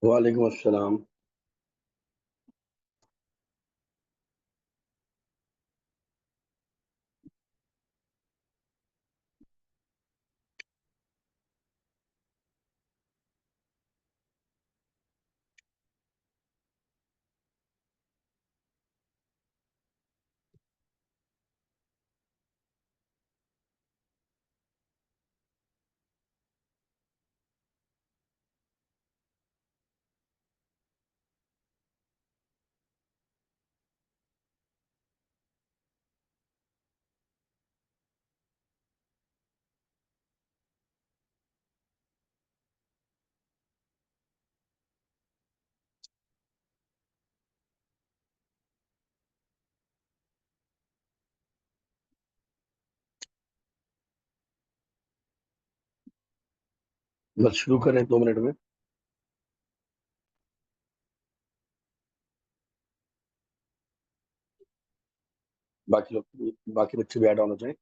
वालेकुम अस्सलाम। बस शुरू करें 2 मिनट में। बाकी लोग, बाकी बच्चे भी ऐड ऑन हो जाए।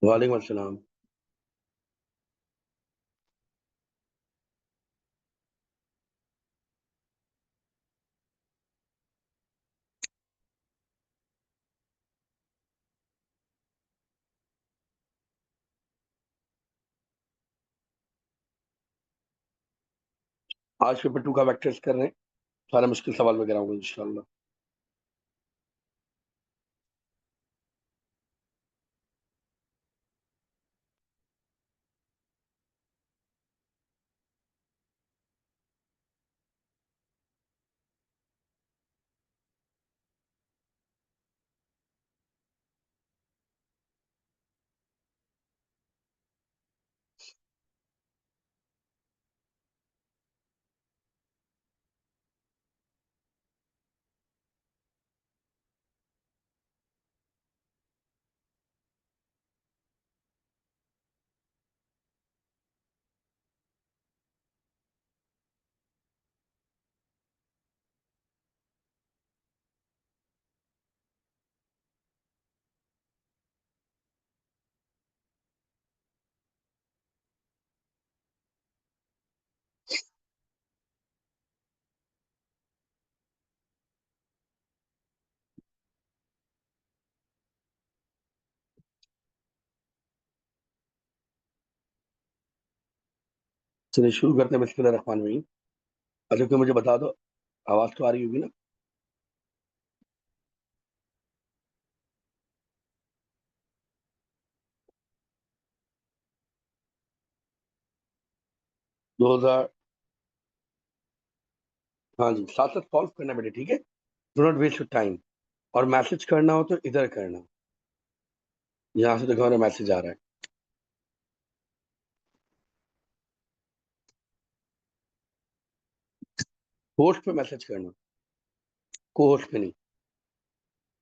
वालेकुम अस्सलाम। आज पेपर 2 का वेक्टर्स कर रहे हैं। सारे मुश्किल सवाल वगैरह होंगे इंशाल्लाह। चलिए शुरू करते हैं बिस्मिल्लाह रहमान रहीम। अच्छा, कोई मुझे बता दो, आवाज तो आ रही होगी ना? 2000। हाँ जी, साथ साथ सॉल्व करना बेटे, ठीक है। Do not waste your time. और मैसेज करना हो तो इधर करना। यहाँ से देखो, मेरा मैसेज आ रहा है। होस्ट पे मैसेज करना, को होस्ट पे नहीं।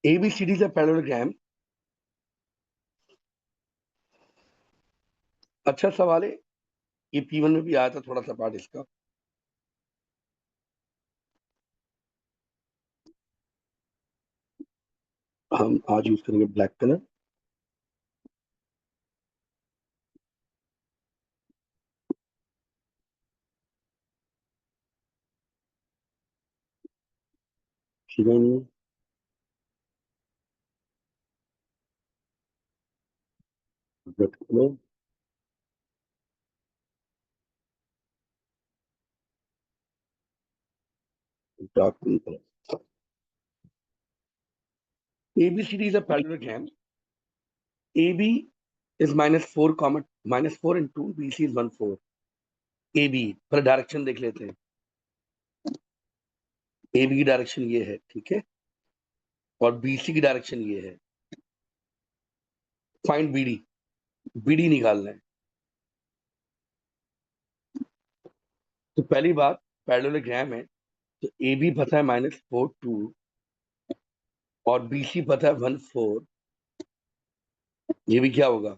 ABCD का पैरेललोग्राम। अच्छा सवाल है। ये P1 में भी आया था थोड़ा सा पार्ट इसका। हम आज यूज करेंगे black colour. Red colour. Dark colour. ABCD is a parallelogram. AB is -4 comma -4 and 2. BC is 1 4. AB पर डायरेक्शन देख लेते हैं. AB की डायरेक्शन ये है, ठीक है, और BC की डायरेक्शन ये है. Find BD. BD निकालना है. तो पहली बात पैरेललोग्राम है, तो AB पता है -4 2 और BC पता है 1 4. ये भी क्या होगा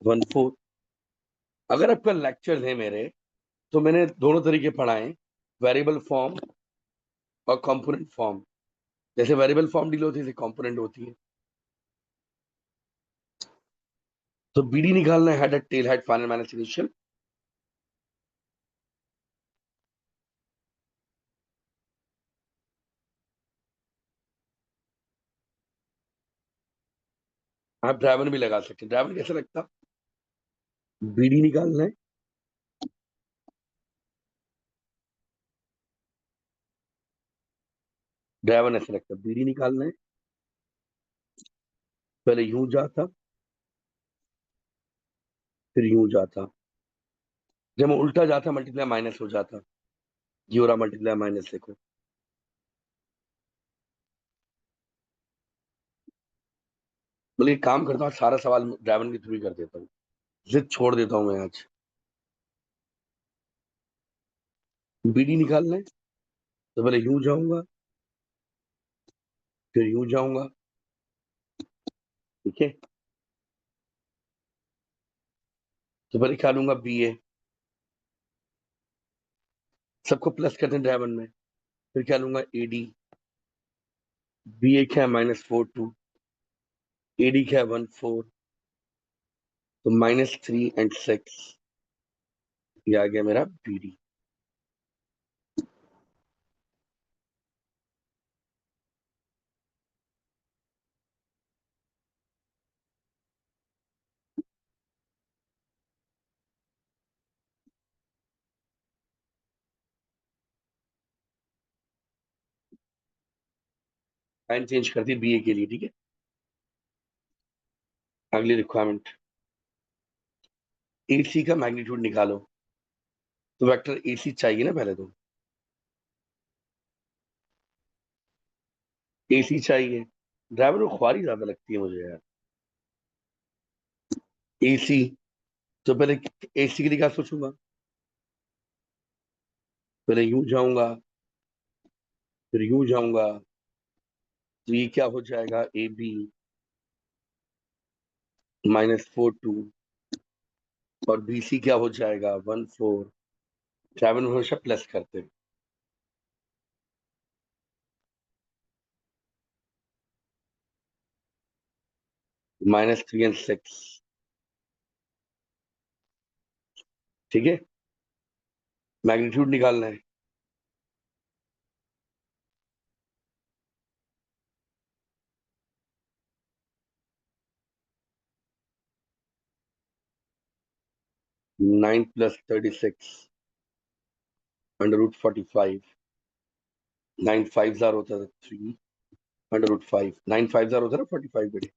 1 4. अगर आपका लेक्चर है मेरे, तो मैंने दोनों तरीके पढ़ाए, वेरिएबल फॉर्म और कंपोनेंट फॉर्म. जैसे वेरिएबल फॉर्म डील होती है, जैसे कंपोनेंट होती है. तो BD निकालना है, head tail head final minus initial. आप ड्राइवर भी लगा सकते हैं. ड्राइवर कैसे लगता, BD निकालना है, ड्राइवर ऐसे लगता. BD निकालना है, पहले यूं जाता, फिर यूं जाता. जब मैं उल्टा जाता मल्टीप्लाई माइनस हो जाता. ये हो रहा मल्टीप्लाई माइनस, देखो. बोले एक काम करता हूँ, सारा सवाल ड्राइवर के थ्रू ही कर देता हूँ. जिद छोड़ देता हूँ मैं आज. BD निकालना है, तो पहले यूं जाऊंगा, फिर यूं जाऊंगा, ठीक है. तो पहले क्या लूंगा, BA. सबको प्लस करते हैं ड्राइवर में. फिर क्या लूंगा, AD. BA क्या है -4 2. AD क्या है 1 4. तो -3 and 6. ये आ गया मेरा BD. साइन चेंज कर दी BA के लिए, ठीक है. अगली रिक्वायरमेंट, AC का मैग्नीट्यूड निकालो. तो वेक्टर AC चाहिए ना पहले, तो AC चाहिए. ड्राइवर को ख्वारी ज्यादा लगती है मुझे यार. AC, तो पहले AC के लिए क्या सोचूंगा, पहले यूं जाऊंगा, फिर यूं जाऊंगा. तो ये क्या हो जाएगा, AB -4 2. और BC क्या हो जाएगा 1 4. ड्राइवर हमेशा प्लस करते हैं. -3 and 6, ठीक है. मैग्नीट्यूड निकालना है. (9 + 36) √45. 9 5 होता था 3 √5. 9 5 होता था 45 बेटे.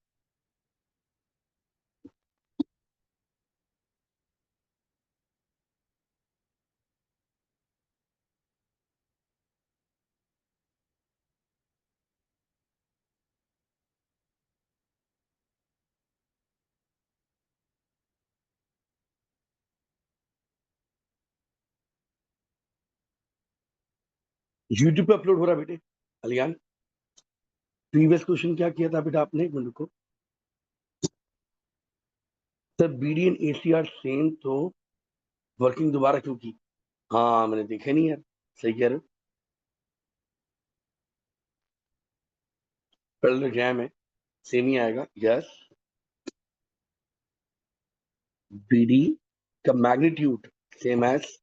यूट्यूब पे अपलोड हो रहा बेटे. अलियान, प्रीवियस क्वेश्चन क्या किया था बेटा आपने, एक मिनट को. Sir BD and AC are same, तो वर्किंग दोबारा क्यों की. हाँ मैंने देखा नहीं यार. सही कह रहे हो. पैरेललोग्राम है, सेम ही आएगा. यस. BD का मैग्नीट्यूड सेम एज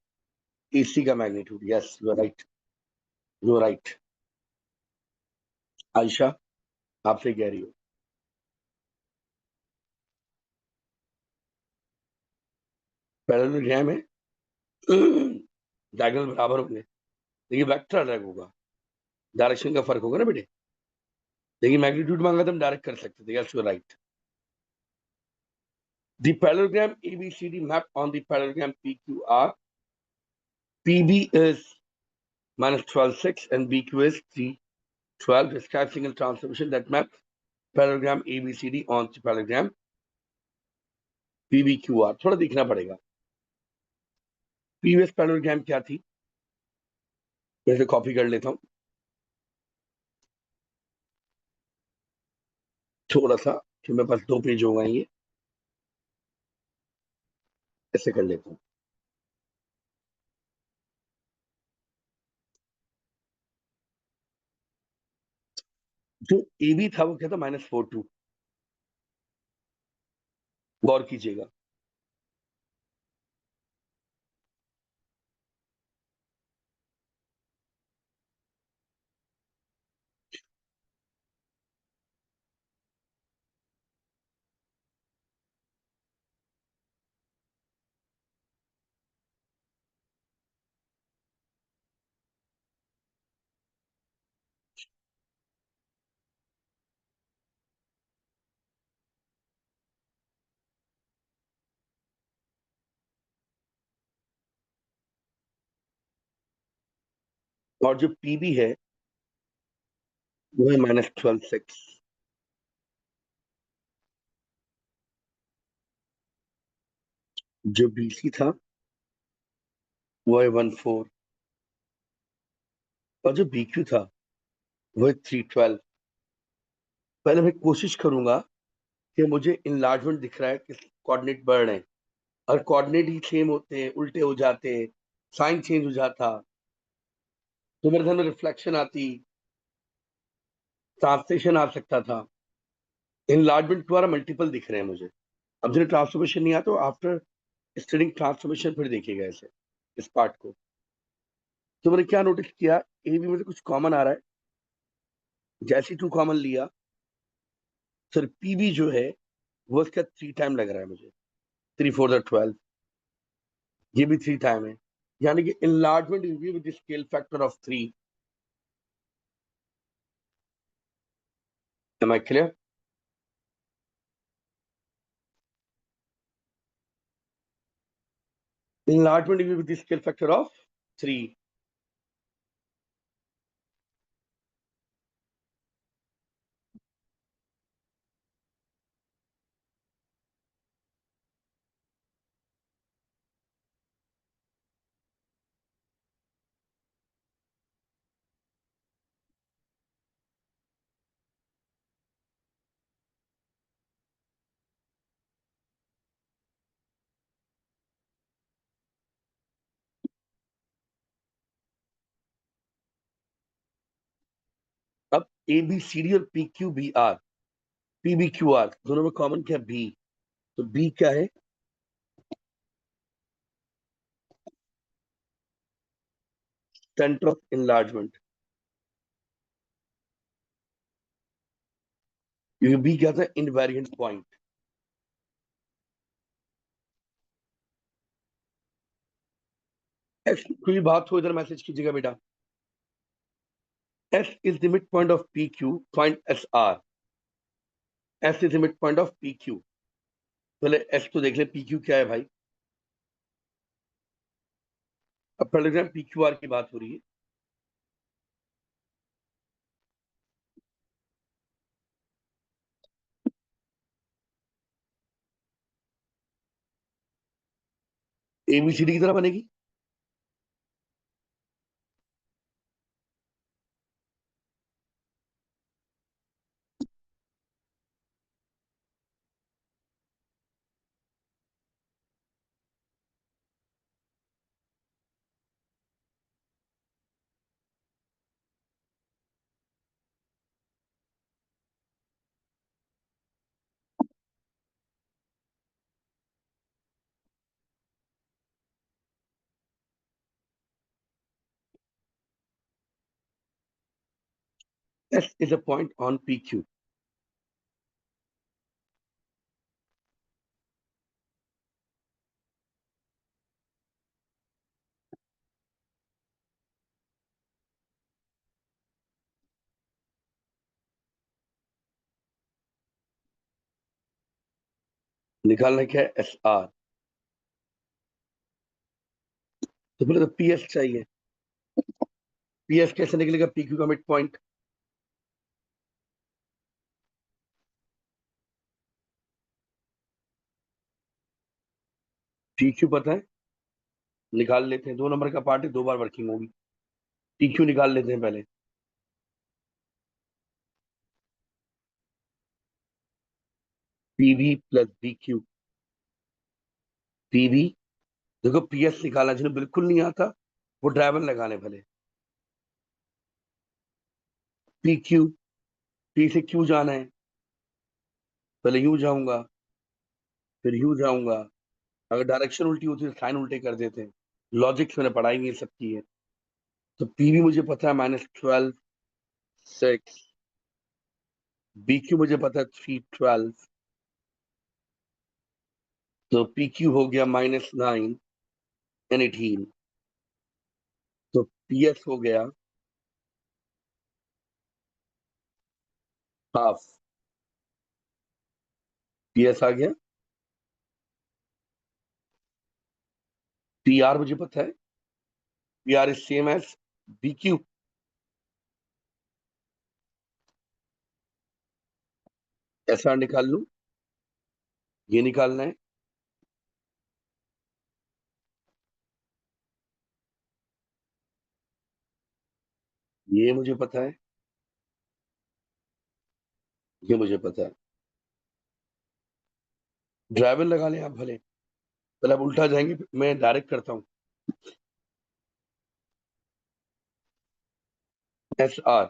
AC का magnitude. Yes, you are right. You are right. Ayesha, आप सही कह रही हो. पैरेललोग्राम है, डायगोनल बराबर होंगे, लेकिन वेक्टर अलग होगा. डायरेक्शन का फर्क होगा ना बेटे. लेकिन मैग्नीट्यूड मांगा तो हम डायरेक्ट कर सकते थे. Yes, you right. The parallelogram ABCD map on the parallelogram PQR. PB is minus 12, 6 and BQ is 3, 12. Describe single transformation that maps parallelogram ABCD on the parallelogram PBQR. थोड़ा देखना पड़ेगा. प्रीवियस पैरेललोग्राम क्या थी, मैं इसे कॉपी कर लेता हूँ थोड़ा सा, कि मेरे पास 2 पेज होगा. ये ऐसे कर लेता हूँ. जो ए बी था वो क्या था, -4 2. गौर कीजिएगा. और जो पीबी है वो है -12 6. जो बीसी था वो है 1 4. और जो बीक्यू था वो है 3 12. पहले मैं कोशिश करूंगा कि मुझे इनलार्जमेंट दिख रहा है कि कोऑर्डिनेट बढ़ रहे हैं, और कोऑर्डिनेट ही सेम होते हैं, उल्टे हो जाते हैं, साइन चेंज हो जाता, तो मेरे ध्यान में रिफ्लेक्शन आती, ट्रांसलेशन आ सकता था. इनलार्जमेंट द्वारा मल्टीपल दिख रहे हैं मुझे. अब जब ट्रांसफॉर्मेशन नहीं आता तो आफ्टर स्टडिंग ट्रांसफॉर्मेशन फिर देखिएगा ऐसे इस पार्ट को. तो मैंने क्या नोटिस किया, ए बी में से कुछ कॉमन आ रहा है. जैसे 2 कॉमन लिया, सर पीबी जो है वो इसका 3 टाइम लग रहा है मुझे. 3 4 12. ये भी 3 टाइम है, यानी कि enlargement will be with the scale factor of 3. Am I clear? Enlargement will be with the scale factor of 3. अब ए बी सी डी और P Q B R, P B Q R दोनों में common क्या, B. तो B क्या है, centre of enlargement. क्योंकि B क्या था, इनवेरिएंट पॉइंट. एस कोई बात हो इधर मैसेज कीजिएगा बेटा. S is the mid point of P Q, find S R. S is the mid point of P Q. पहले एस तो देख ले, पी क्यू क्या है भाई. अब पहले पी क्यू आर की बात हो रही है. एबीसीडी की तरह बनेगी. S is a point on PQ. निकालना क्या है? S R. तो पहले तो पी एस चाहिए। पी एस कैसे निकलेगा? पी क्यू का मिड पॉइंट। पी क्यू पता है, निकाल लेते हैं। 2 नंबर का पार्ट है, 2 बार वर्किंग होगी। पी क्यू निकाल लेते हैं पहले। P V plus B Q. P V, देखो पी एस निकालना जिन्हें बिल्कुल नहीं आता वो ड्राइवर लगाने पहले। पी क्यू, पी से क्यू जाना है, पहले यू जाऊंगा, फिर यू जाऊंगा। अगर डायरेक्शन उल्टी होती है तो साइन उल्टे कर देते हैं। लॉजिक्स मैंने पढ़ाई नहीं सब की है। तो पी वी मुझे पता है -12 6। बी क्यू मुझे पता है 3 12। तो पी क्यू हो गया -9 and 18। तो पी एस हो गया हाफ। पी एस आ गया। पी आर मुझे पता है, P R is same as B Q. S R निकाल लूं, ये निकालना है। ये मुझे पता है, ये मुझे पता है। ड्राइवर लगा लें आप भले, पहले आप उल्टा जाएंगे, मैं डायरेक्ट करता हूँ। S R,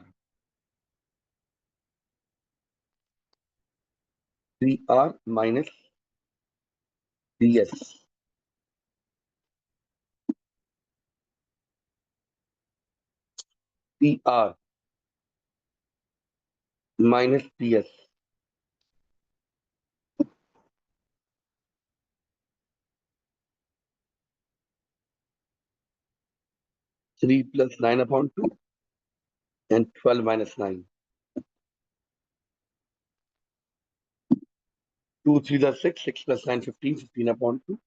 P R minus P S. P R minus P S. 3 + 9/2 and 12 - 9। 2 3 6, 6 + 9 15, 15/2,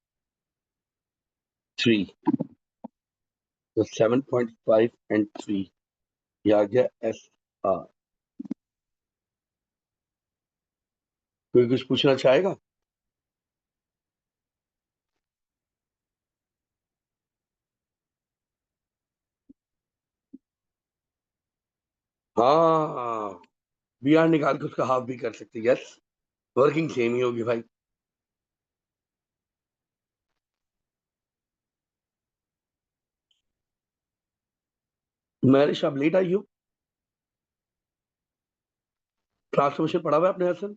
3। तो 7.5 and 3, ये आ गया एस आर। कोई कुछ पूछना चाहेगा? हाँ, बी आर निकाल के उसका हाफ भी कर सकते। यस, वर्किंग सेम ही होगी भाई। मैरिश, आप लेट आई हो। ट्रांसफॉर्मेशन पढ़ा हुआ है आपने हसन?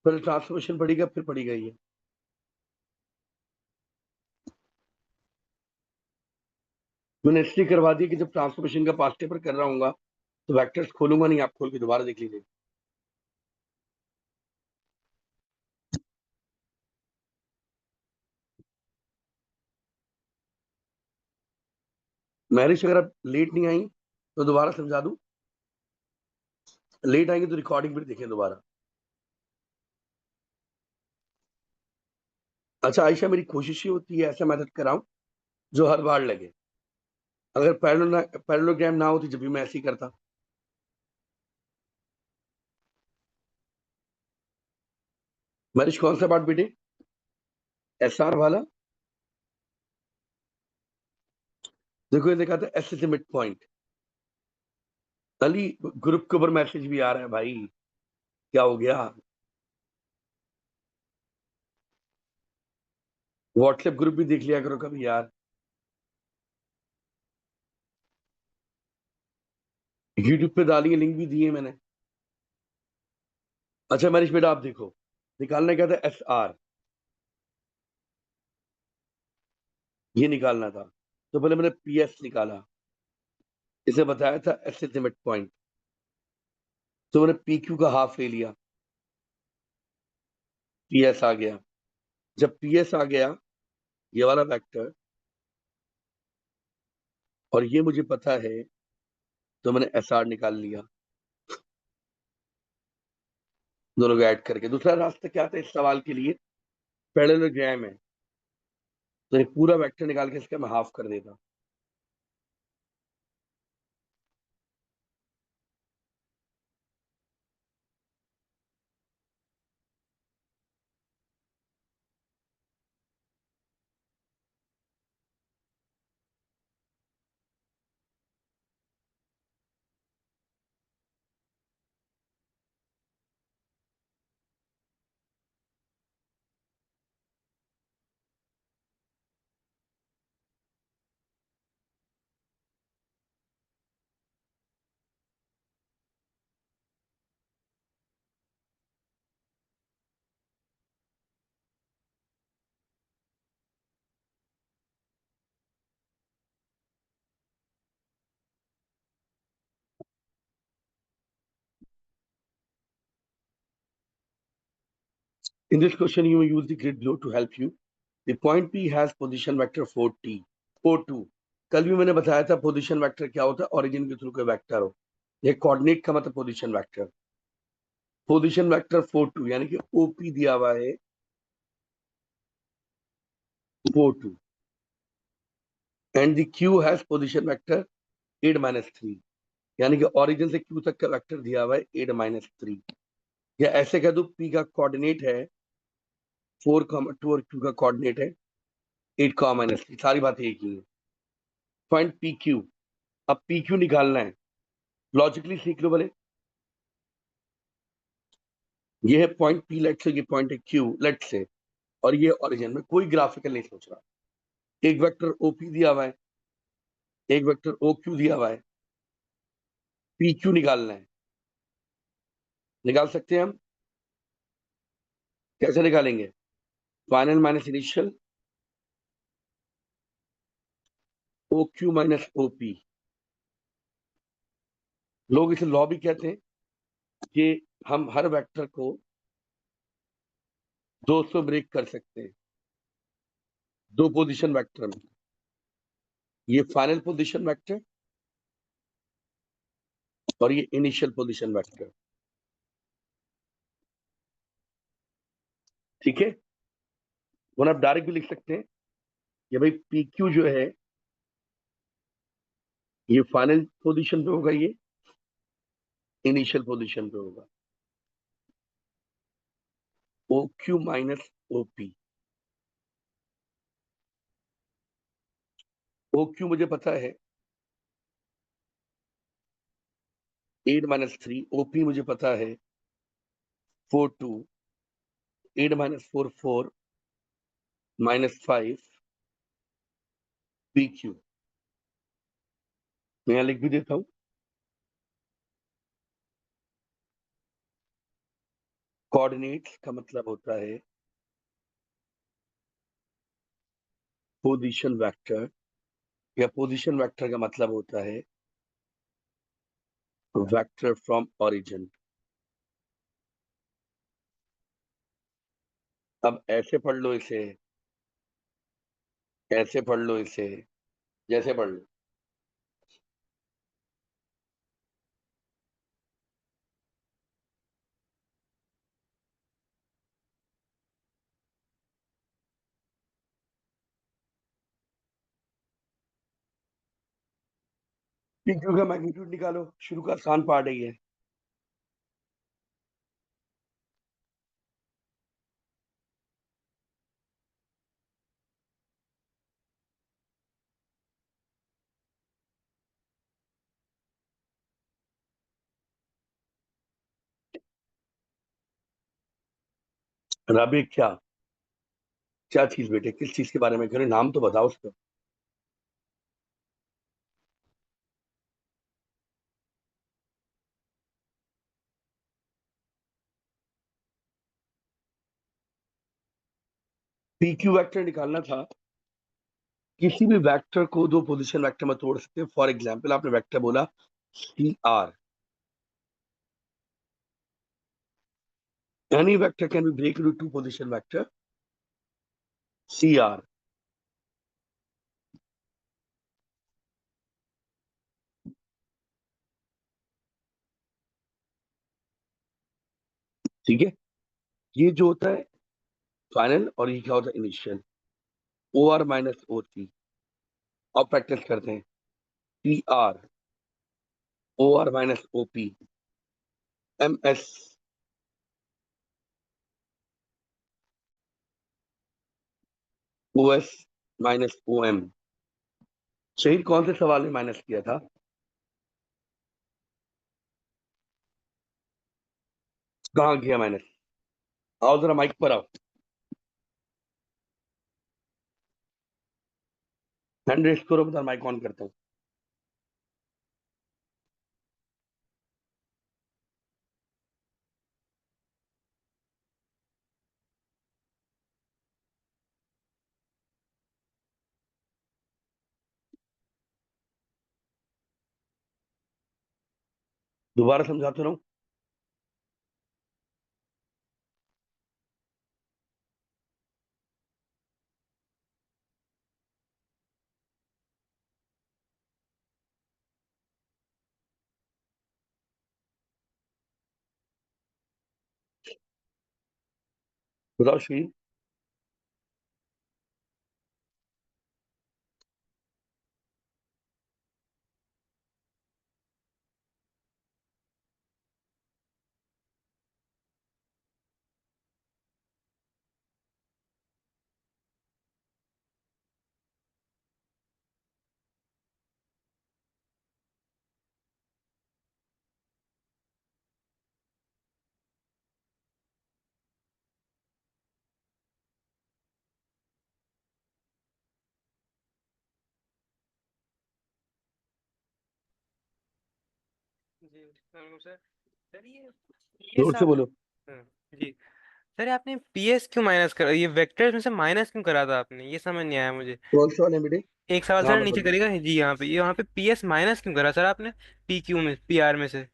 पहले ट्रांसफॉर्मेशन पढ़ी गया फिर पढ़ी गई है। मैंने इसलिए करवा दी कि जब ट्रांसफॉर्मेशन का पास्ट पेपर कर रहा हूँ तो वेक्टर्स खोलूंगा नहीं, आप खोल के दोबारा देख लीजिए। मैरिश, अगर आप लेट नहीं आई तो दोबारा समझा दूं। लेट आएंगे तो रिकॉर्डिंग फिर देखें दोबारा। अच्छा आयशा, मेरी कोशिश ही होती है ऐसा मेथड कराऊं जो हर बार लगे। अगर पैरेललोग्राम ना होती जब भी मैं ऐसे ही करता। मैरिश, कौन सा पार्ट बेटे? एस आर वाला। देखो ये देखा था एस से मिड पॉइंट। अली, ग्रुप के ऊपर मैसेज भी आ रहा है भाई, क्या हो गया? व्हाट्सएप ग्रुप भी देख लिया करो कभी यार। यूट्यूब पे डालिए, लिंक भी दिए मैंने। अच्छा मैरिश बेटा, आप देखो, निकालना क्या था? एस आर, ये निकालना था। तो पहले मैंने पी एस निकाला, इसे बताया था एस से मिड पॉइंट। तो मैंने पी क्यू का हाफ ले लिया, पी एस आ गया। जब पी एस आ गया, ये वाला वेक्टर, और ये मुझे पता है, तो मैंने एस आर निकाल लिया। दोनों को ऐड करके। दूसरा रास्ता क्या था इस सवाल के लिए? पैरेललोग्राम है, तो ये पूरा वेक्टर निकाल के इसका मैं हाफ कर देता। In this question, you may use the grid below to help you. The point P has position vector 4t, 4 2। कल भी मैंने बताया था पोजीशन वेक्टर क्या होता है, ओरिजिन के थ्रू कोई वेक्टर हो। ये कोऑर्डिनेट का मतलब पोजीशन वेक्टर। पोजीशन वेक्टर 4 2 यानी कि ओपी दिया हुआ है 4 2, and the Q has position vector 8 - 3, यानी कि ओरिजिन से क्यू तक का वेक्टर दिया हुआ है 8 - 3। या ऐसे कह दो पी का कोऑर्डिनेट है 4, 2 और क्यू का कोऑर्डिनेट है 8, -3। सारी बातें एक ही है। पॉइंट पी क्यू, अब पी क्यू निकालना है। लॉजिकली सीख लो भले। ये है पॉइंट पी लेट से, ये पॉइंट है क्यू लेट से, और ये ओरिजिन में कोई ग्राफिकल नहीं सोच रहा। एक वेक्टर ओपी दिया हुआ है, एक वेक्टर ओ क्यू दिया हुआ है, पी क्यू निकालना है। निकाल सकते हैं हम। कैसे निकालेंगे? Final minus initial, O Q minus O P. लोग इसे लॉ भी कहते हैं कि हम हर वेक्टर को 200 ब्रेक कर सकते हैं दो पोजीशन वेक्टर में। ये फाइनल पोजीशन वेक्टर और ये इनिशियल पोजीशन वेक्टर। ठीक है, वरना आप डायरेक्ट भी लिख सकते हैं कि भाई पी क्यू जो है ये फाइनल पोजीशन पे होगा, ये इनिशियल पोजीशन पे होगा। O Q minus O P. O Q मुझे पता है 8 - 3, ओपी मुझे पता है 4 2, 8 - 4 4 -5 पी क्यू। मैं यहां लिख भी देता हूं। कोऑर्डिनेट्स का मतलब होता है पोजीशन वेक्टर, या पोजीशन वेक्टर का मतलब होता है वेक्टर फ्रॉम ओरिजिन। अब ऐसे पढ़ लो इसे, ऐसे पढ़ लो इसे, जैसे पढ़ लो। पी क्यू का मैग्नीट्यूड निकालो, शुरू का आसान पार्ट है ये। राबी क्या, क्या चीज बेटे, किस चीज के बारे में कह रहे हो? नाम तो बताओ उसका। पी क्यू वेक्टर निकालना था। किसी भी वेक्टर को दो पोजीशन वेक्टर में तोड़ सकते हैं। फॉर एग्जांपल आपने वेक्टर बोला C R, any vector can be break into two position vector C R. ठीक है। ये जो होता है फाइनल, और ये क्या होता है initial. O R minus O C. और प्रैक्टिस करते हैं। P R, O R minus O P, M S, O S minus O M. शहीद कौन से सवाल में माइनस किया था? कहाँ किया माइनस? आओ जरा माइक पर आओ। हैंड रेस करो, बता माइक ऑन करता हूँ। दोबारा समझाता रहा हूँ। बताओ शहीद। जी बिल्कुल सर। सर ये जोर पीएस से आप। बोलो। हाँ, जी। सर आपने पीएस क्यों माइनस करा, ये वेक्टर्स में से माइनस क्यों करा था आपने, ये समझ नहीं आया मुझे। कौन सा वाले बेटे? एक सवाल हाँ सर नीचे बताओ। करेगा जी, यहाँ पे, ये यहाँ पे पीएस माइनस क्यों करा सर आपने, पी क्यू में, पी आर में से।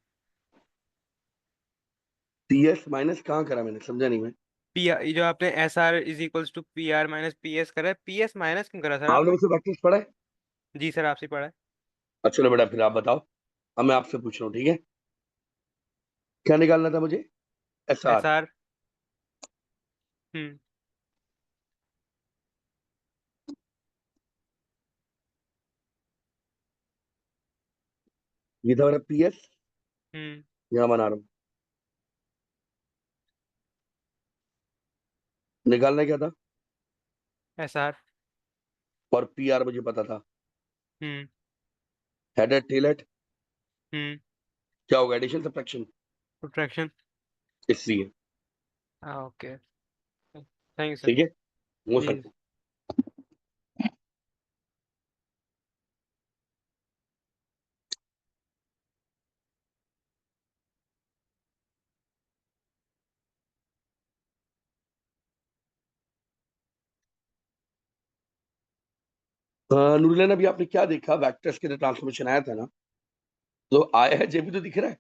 टी एस माइनस कहाँ करा मैंने, समझा नहीं मैं। पी आर, ये जो आपने S R is equals to P R minus P S करा है, पी एस माइनस क्यों करा सर आपने आपने। मुझसे प्रैक्टिस पढ़ा है? जी सर आपसे पढ़ा है। अच्छा चलो बेटा, फिर आप बताओ। अब मैं आपसे पूछ रहा हूँ, ठीक है। क्या निकालना था मुझे? S S R. आर। हम्म। ये था मेरा पी एस। हम्म। यहाँ बना रहा हूँ। निकालना क्या था? S R. और पी आर मुझे पता था। हम्म। Head at tail at. हम्म। क्या होगा, एडिशन सब्ट्रैक्शन? प्रोट्रैक्शन। इसलिए। हाँ ओके। Thank you sir. ठीक है, हो जी। सकता है। नूरलैन, अभी आपने क्या देखा? वेक्टर्स के लिए ट्रांसफॉर्मेशन आया था ना, तो आया है, जेबी तो दिख रहा है।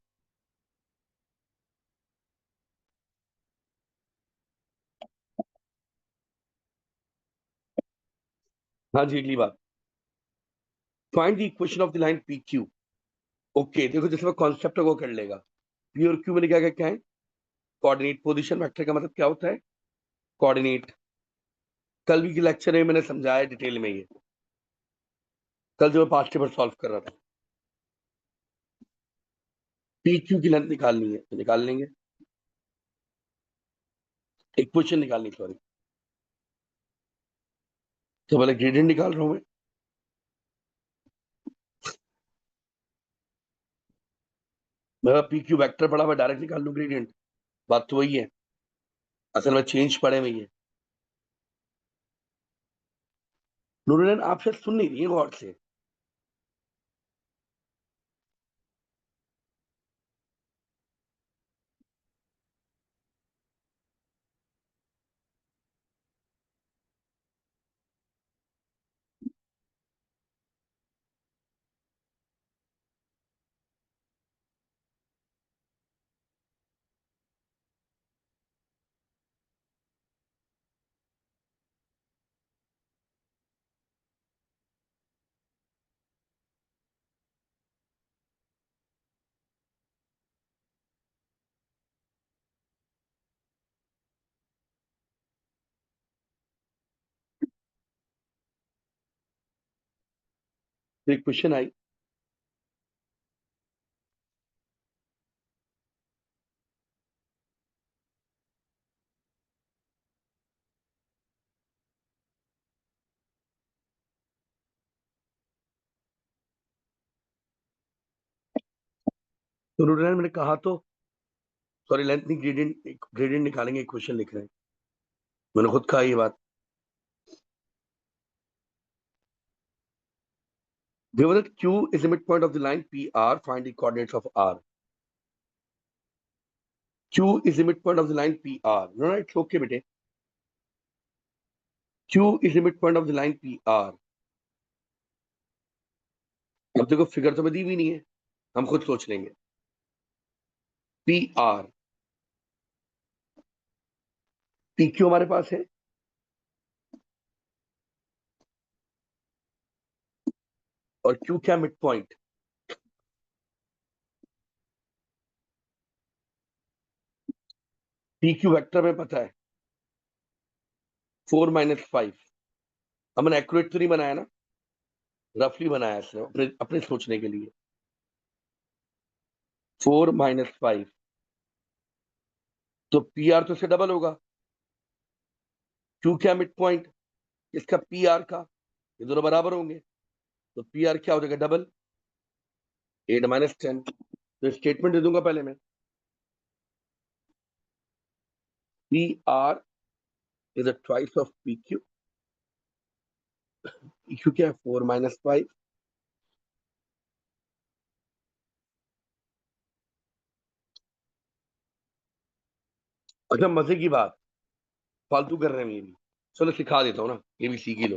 हाँ जी, अगली बात। Find the equation of the line P Q. Okay देखो, जैसे मैं कॉन्सेप्ट को कर लेगा। पी और क्यू मैंने क्या क्या क्या है? कोऑर्डिनेट पोजीशन वेक्टर का मतलब क्या होता है? कोऑर्डिनेट। कल भी के लेक्चर में मैंने समझाया डिटेल में ये, कल जो मैं पास्ट पेपर सॉल्व कर रहा था। पी क्यू की लेंथ निकालनी है तो निकाल लेंगे। इक्वेशन निकालनी, सॉरी। तो पहले ग्रेडियंट निकाल रहा हूं मैं। मेरा पी क्यू वैक्टर पड़ा, मैं डायरेक्ट निकाल लूं ग्रेडियंट। बात तो वही है। असल में चेंज पड़े में ही है। नूरन, आप शायद सुन नहीं रही है गौर से। तो एक क्वेश्चन आई, तो रूट मैंने कहा तो, सॉरी लेंथ नहीं, ग्रेडियंट, ग्रेडियंट निकालेंगे, क्वेश्चन लिख रहे हैं, मैंने खुद कहा ये बात। Given that Q is the midpoint of the line PR, find the coordinates of R. Q is the midpoint of the line PR. No, no, it's okay, बेटे. Q is the midpoint of the line PR. अब देखो figure तो मैं दी भी नहीं है, हम खुद सोच लेंगे। PR, PQ हमारे पास है, और Q क्या मिड पॉइंट। PQ वेक्टर में पता है 4 - 5। हमने एक्यूरेट तो नहीं बनाया ना, रफली बनाया इसने अपने अपने सोचने के लिए। 4 - 5, तो PR तो इससे डबल होगा। Q क्या मिड पॉइंट इसका, PR का, ये दोनों बराबर होंगे, तो PR क्या हो जाएगा, डबल, 8 - 10। तो स्टेटमेंट दे दूंगा पहले मैं, PR is a twice of PQ। PQ क्या है, 4 - 5। अच्छा मजे की बात, फालतू कर रहे हैं मेरी, चलो सिखा देता हूँ ना, ये भी सीख ही लो।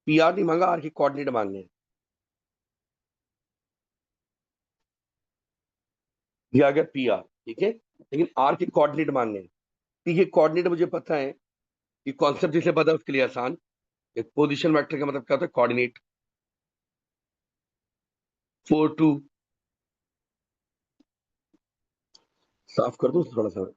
PR नहीं मांगा, आर के कोऑर्डिनेट मांगने हैं। ये आ गया PR, ठीक है, लेकिन आर के कोऑर्डिनेट मांगने हैं। पी के कोऑर्डिनेट मुझे पता है, ये कॉन्सेप्ट जिसे पता है उसके लिए आसान। एक पोजीशन वेक्टर का मतलब क्या होता है, कोऑर्डिनेट। 4 2, साफ कर दो थोड़ा सा।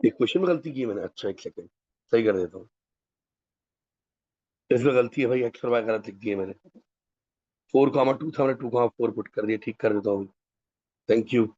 एक क्वेश्चन में गलती की है मैंने, अच्छा एक सेकंड, सही कर देता हूँ। इसमें गलती है भाई, एक्स और वाई गलत लिख दिए मैंने। 4 - 2 था, मैंने 2 - 4 पुट कर दिया, ठीक कर देता हूँ। Thank you.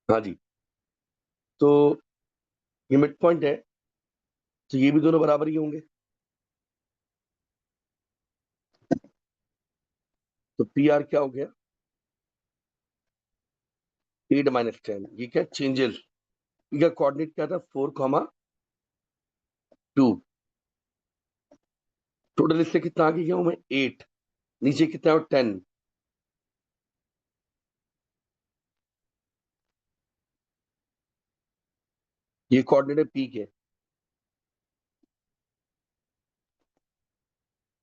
हाँ जी, तो ये मिड पॉइंट है, तो ये भी दोनों बराबर ही होंगे। तो PR क्या हो गया, 8 - 10। ये क्या चेंजेस, इनका कोऑर्डिनेट क्या था, 4 - 2। टोटल इससे कितना आगे गया हूं मैं, 8, नीचे कितना है, 10। ये कोऑर्डिनेट है P के,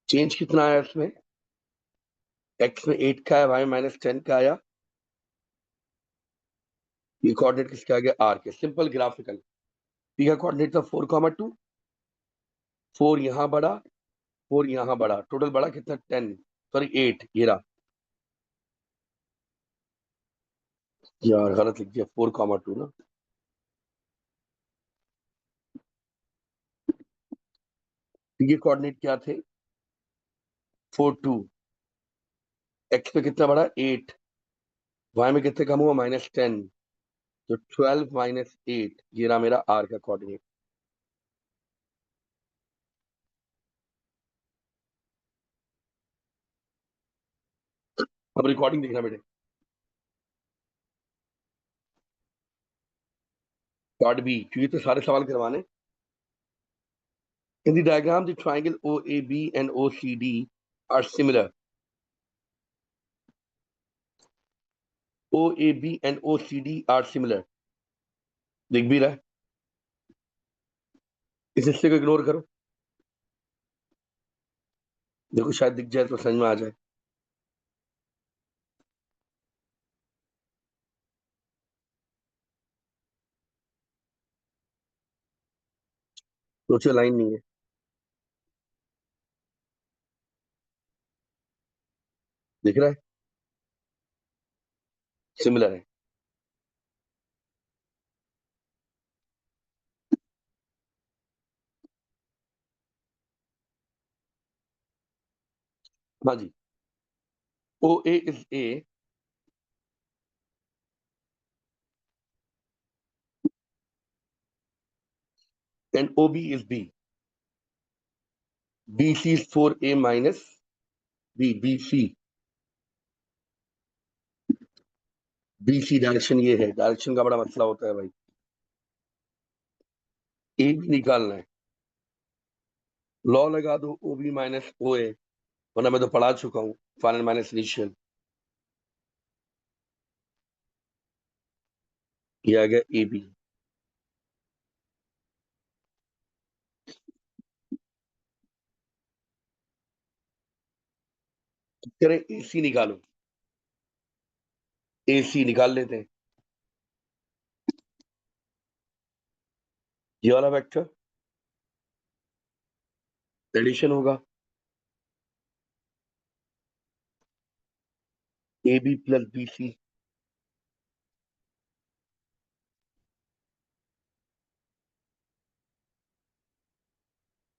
चेंज कितना आया इसमें, एक्स में 8 का है, वाई -10 का आया। ये कोऑर्डिनेट किसके आ गया, R के। सिंपल ग्राफिकल, P का कोऑर्डिनेट था 4 - 2, 4 यहाँ बढ़ा, 4 यहाँ बढ़ा, टोटल बढ़ा कितना, 10। सॉरी 8, ये रहा। यार गलत लिख दिया, 4,2 ना। ये कोऑर्डिनेट क्या थे? 4, 2। एक्स पे कितना बढ़ा? 8। वाई में कितने कम हुआ? -10। तो 12 - 8, ये रहा मेरा आर का कोऑर्डिनेट। अब रिकॉर्डिंग देखना बेटे। पार्ट बी, क्योंकि तो सारे सवाल करवाने। In the diagram the triangle OAB and OCD are similar. OAB and OCD are similar. दिख भी रहा है, इस हिस्से को इग्नोर करो। देखो शायद दिख जाए तो समझ में आ जाए। सोचो लाइन नहीं है, दिख रहा है, सिमिलर है। हाँ जी। OA is A and OB is B. BC is 4A minus B. BC direction ये है, डायरेक्शन का बड़ा मसला होता है भाई। ए भी निकालना है, लॉ लगा दो OB माइनस OA, वरना मैं तो पढ़ा चुका हूँ, फाइनल माइनस इनिशियल। ये आ गया AB। करें AC निकालो, AC निकाल लेते हैं। ये वाला वेक्टर एडिशन होगा, AB प्लस BC।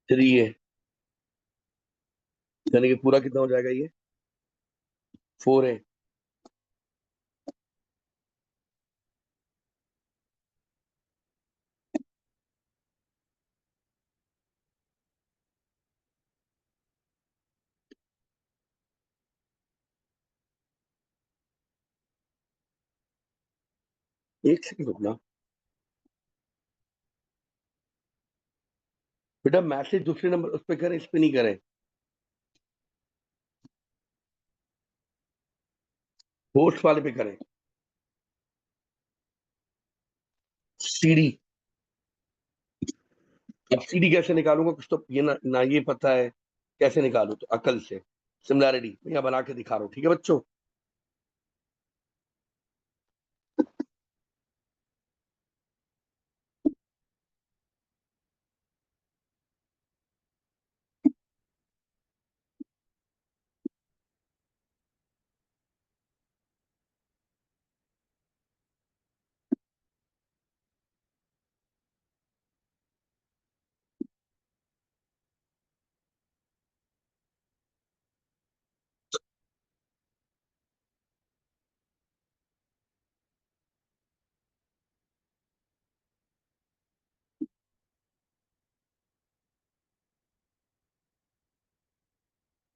3 है, यानी कि पूरा कितना हो जाएगा ये? 4 है। एक सेकंड रुकना बेटा, मैसेज दूसरे नंबर उस पे करें, इस पे नहीं करें। होस्ट वाले पे करें। CD। अब CD कैसे निकालूंगा, कुछ तो ये ना ये पता है कैसे निकालू, तो अकल से सिमिलैरिटी मैं बना के दिखा रहा हूँ, ठीक है बच्चों।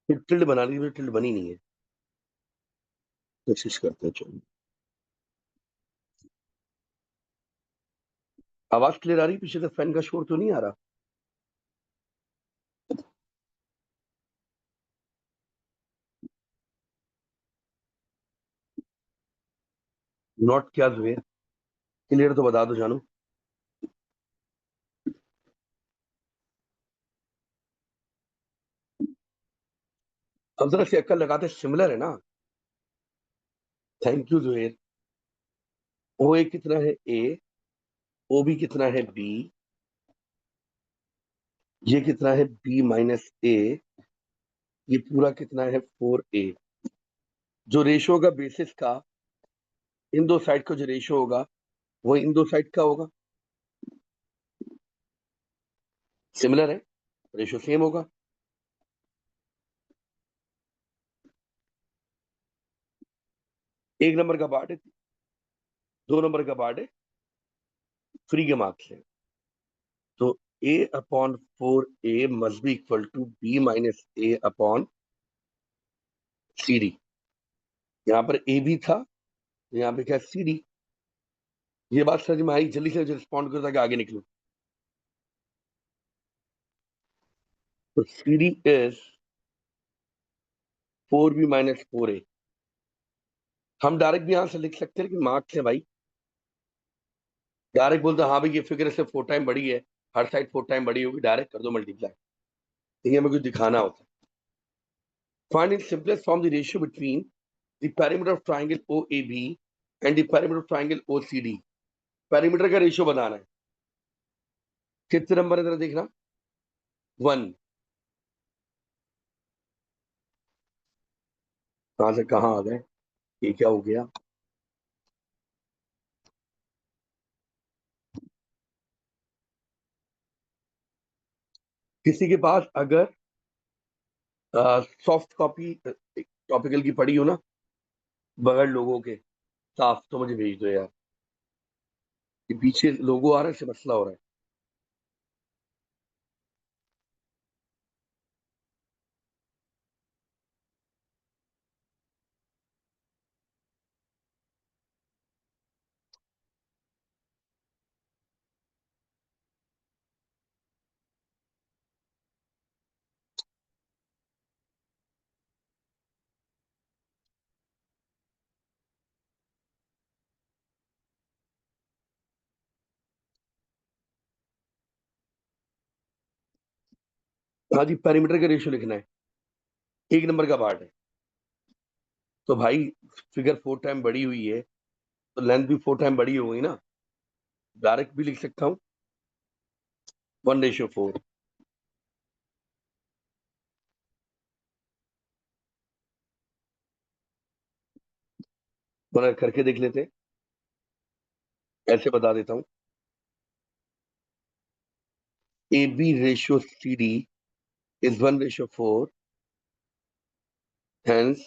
फिर टिल्ड बना ली, फिर टिल्ड बनी नहीं है। कोशिश करते हैं, चलो। आवाज क्लियर आ रही? पीछे से फैन का शोर तो नहीं आ रहा? नॉट क्या हुए, क्लियर तो बता दो जानू। अब जरा सी अक्कल लगाते, सिमिलर है ना। Thank you जुएर। OA कितना है? A। OB कितना है? B। ये कितना है? B minus A। ये पूरा कितना है 4a। जो रेशियो का बेसिस का इन दो साइड का जो रेशियो होगा वो इन दो साइड का होगा, सिमिलर है, रेशियो सेम होगा। एक नंबर का पार्ट है, 2 नंबर का पार्ट है, फ्री के मार्क्स है। तो a/4a must be equal to b minus a/cd। यहाँ पर a भी था, तो यहाँ पे क्या cd। ये बात समझ में आई? जल्दी से रिस्पॉन्ड करो ताकि आगे निकलो। तो cd is 4b minus 4a। हम डायरेक्ट भी यहां से लिख सकते हैं कि मार्क्स है भाई, डायरेक्ट बोलते हाँ भाई ये फिगर से 4 टाइम बड़ी है, हर साइड 4 टाइम बड़ी होगी, डायरेक्ट कर दो मल्टीप्लाई। ठीक है, हमें कुछ दिखाना होता है। Find in simplest form the ratio between the perimeter of triangle OAB and the perimeter of triangle OCD। Perimeter का रेशियो बताना है। कितने नंबर है जरा देखना, 1। कहां से कहां आ गए, ये क्या हो गया? किसी के पास अगर सॉफ्ट कॉपी टॉपिकल की पड़ी हो ना, बगैर लोगों के, साफ, तो मुझे भेज दो यार। ये पीछे लोगो आ रहा है, इससे मसला हो रहा है। हाँ जी, पेरीमीटर का रेशियो लिखना है, 1 नंबर का पार्ट है। तो भाई फिगर 4 टाइम बड़ी हुई है, तो लेंथ भी 4 टाइम बड़ी हो गई ना। डायरेक्ट भी लिख सकता हूँ 1:4। वरना करके देख लेते हैं, ऐसे बता देता हूँ। AB/CD is 1:4, hence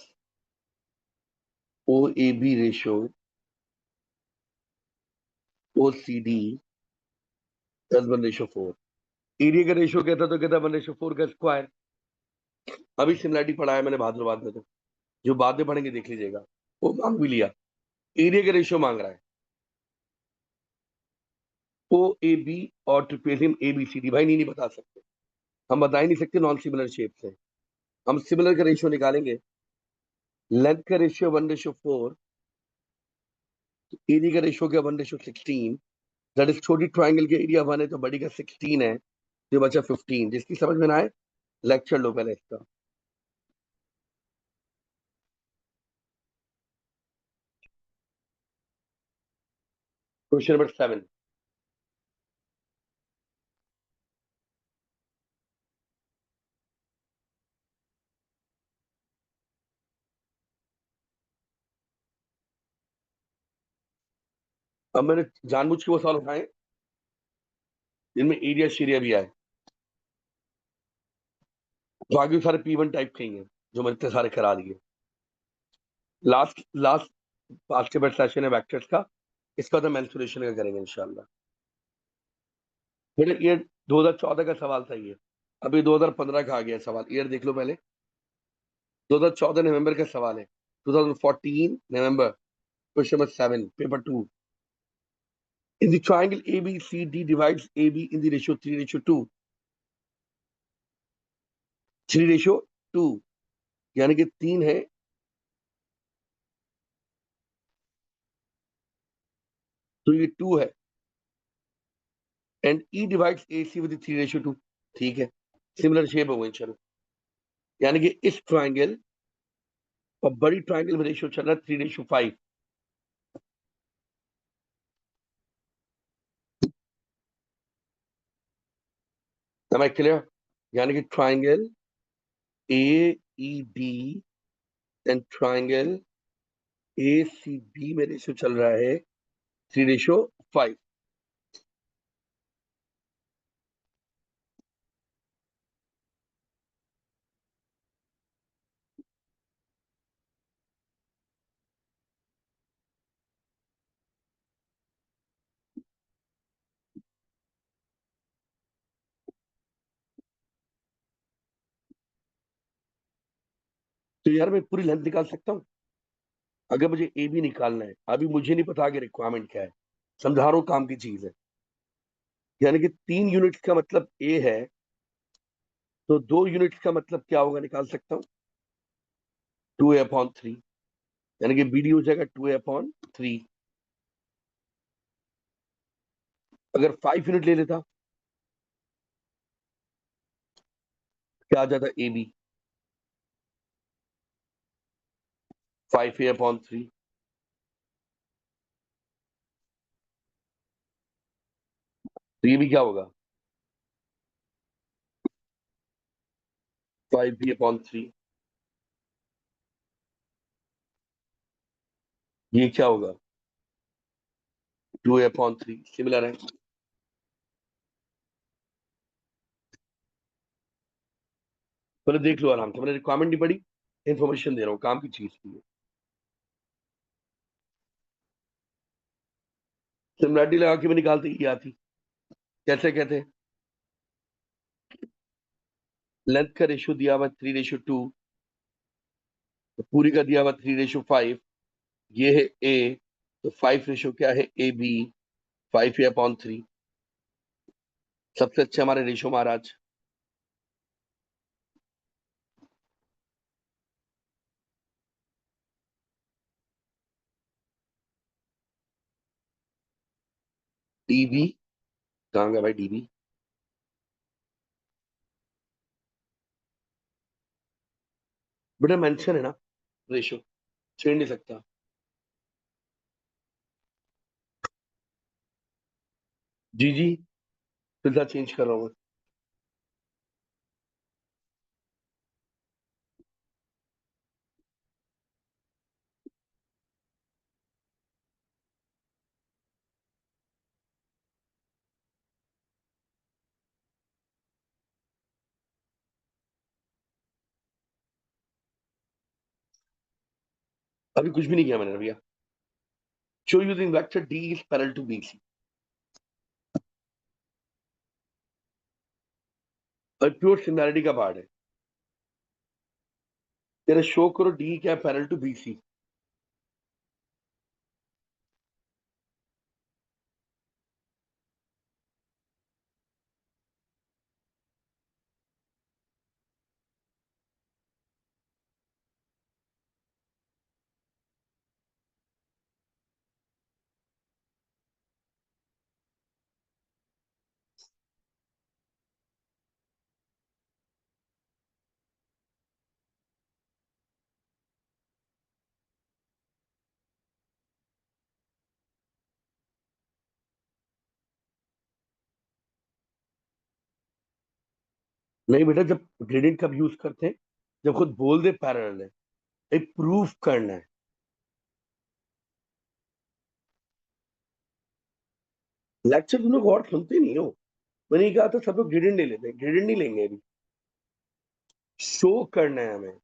OAB/OCD is 1:4। Area का रेशियो कहता तो कहता 1:4 का स्क्वायर। अभी सिमिलरिटी पढ़ाया मैंने भाद्रवाद में, तो जो बाद में पढ़ेंगे देख लीजिएगा। वो मांग भी लिया, एरिया का रेशियो मांग रहा है। OAB और ट्रिपेजियम ABCD, भाई नहीं बता सकते, हम बता ही नहीं सकते नॉन सिमिलर शेप से। हम सिमिलर का रेशियो निकालेंगे, लेंथ का रेशियो 1:4, एरिया का रेशियो क्या 1:16। दैट इज छोटी ट्राइंगल के एरिया 1 है तो बड़ी का 16 है, तो बचा 15। जिसकी समझ में ना आए लेक्चर लो पहले इसका। Question number 7। अब मैंने जानबूझ के वो सवाल उठाए जिनमें एरिया शेरिया भी आए, बाकी सारे P1 टाइप के ही हैं जो मैंने इतने सारे करा दिए। लास्ट लास्ट पास्ट के सेशन है वेक्टर्स का, इसका तो मेंसुरेशन का करेंगे इंशाल्लाह। फिर ये 2014 का सवाल था ये, अभी 2015 का आ गया सवाल। ईयर देख लो पहले, 2014 नवंबर का सवाल है, 2014 नवंबर, question number 7, paper 2। In the triangle ABCD divides AB in the ratio 3:2, 3:2, यानी कि 3 है, तो ये 2 है। And E divides AC with 3:2। ठीक है, सिमिलर शेप हो गई, चलो। यानी कि इस ट्राइंगल और बड़ी ट्राइंगल में रेशियो चल रहा है 3:5। क्लियर? यानी कि triangle A E D and triangle A C B में रेशियो चल रहा है 3:5। तो यार मैं पूरी लेंथ निकाल सकता हूँ। अगर मुझे ए बी निकालना है, अभी मुझे नहीं पता आगे रिक्वायरमेंट क्या है, समझा रहा हूँ काम की चीज है। यानी कि 3 यूनिट्स का मतलब ए है, तो 2 यूनिट्स का मतलब क्या होगा निकाल सकता हूँ, 2a/3। यानी कि बी डी हो जाएगा 2a/3। अगर 5 यूनिट ले लेता, क्या आ जाता ए बी, 5a/3। तो ये भी क्या होगा, 5b/3। ये क्या होगा, 2a/3। सिमिलर है। पहले देख लो आराम से, मैंने रिक्वायरमेंट नहीं पढ़ी, इंफॉर्मेशन दे रहा हूँ काम की चीज की है। सिमिलरिटी लगा के भी निकालते ये आती, कैसे कहते हैं, लेंथ का रेशियो दिया हुआ 3:2, तो पूरी का दिया हुआ 3:5। ये है ए, तो 5 रेशियो क्या है ए बी, 5a/3। सबसे अच्छे हमारे रेशियो महाराज। डीबी कहाँ गया भाई डीबी, बेटा मेंशन है ना, रेशियो छेड़ नहीं सकता। जी जी, फिलहाल चेंज कर रहा हूँ मैं। अभी कुछ भी नहीं किया मैंने भैया। Show using vector D is parallel to B C, और प्योर सिमिलरिटी का पार्ट है। तेरा शो करो डी क्या पैरेलल टू बी सी। नहीं बेटा, जब ग्रेडियंट कब यूज करते हैं, जब खुद बोल दे पैरेलल है, एक प्रूफ करना है। लेक्चर तुम लोग और सुनते नहीं हो। मैंने ये कहा था सब लोग ग्रेडियंट ले लेते हैं, ग्रेडियंट नहीं लेंगे अभी, शो करना है हमें।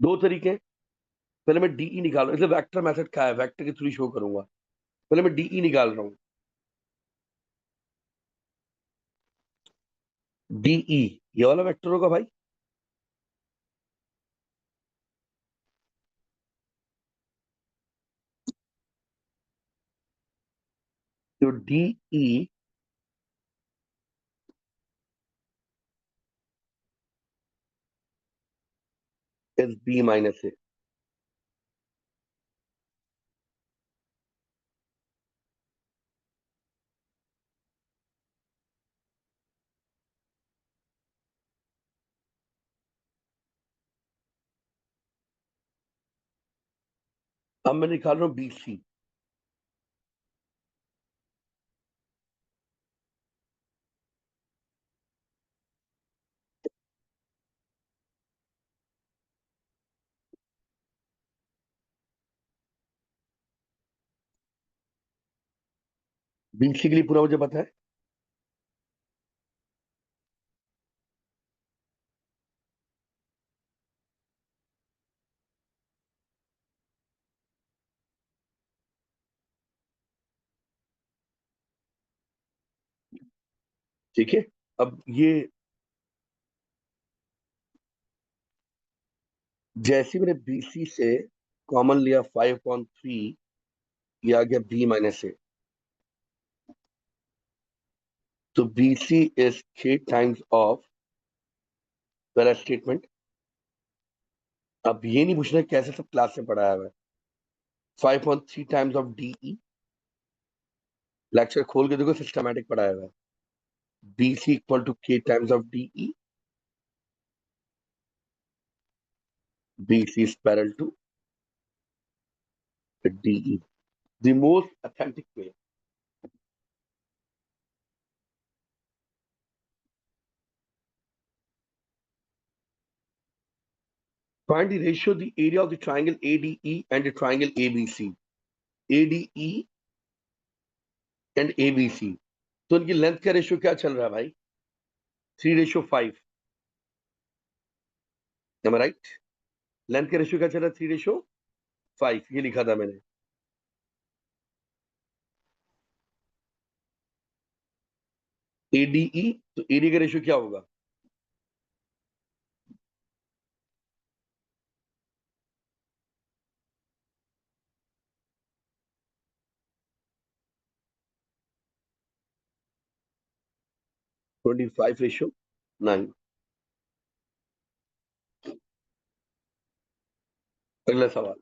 दो तरीके हैं। पहले मैं डीई निकाल रहा हूँ, इसलिए वेक्टर मेथड क्या है, वेक्टर के थ्रू शो करूंगा। पहले मैं डीई निकाल रहा हूँ। डीई ये वाला वेक्टर होगा भाई, तो डीई इज B-A। अब मैं निकाल रहा हूँ बीसी। बीसी के लिए पूरा मुझे पता है। ठीक है। अब ये जैसे मैंने बीसी से कॉमन लिया 5/3, ये आ गया बी माइनस ए। तो बीसी इज के टाइम्स ऑफ पहला स्टेटमेंट। अब ये नहीं पूछना कैसे, सब क्लास में पढ़ाया हुआ है। 5/3 टाइम्स ऑफ डीई, लेक्चर खोल के देखो, सिस्टमैटिक पढ़ाया हुआ है। BC equal to k times of DE, BC is parallel to DE, the most authentic way. Find the ratio of the area of the triangle ADE and the triangle ABC. ADE and ABC, तो इनकी length का ratio क्या चल रहा है भाई? 3:5। M आई right? Length का ratio क्या चल रहा है? 3:5, ये लिखा था मैंने। ADE, तो एडी का रेशियो क्या होगा? 25:9। अगला सवाल।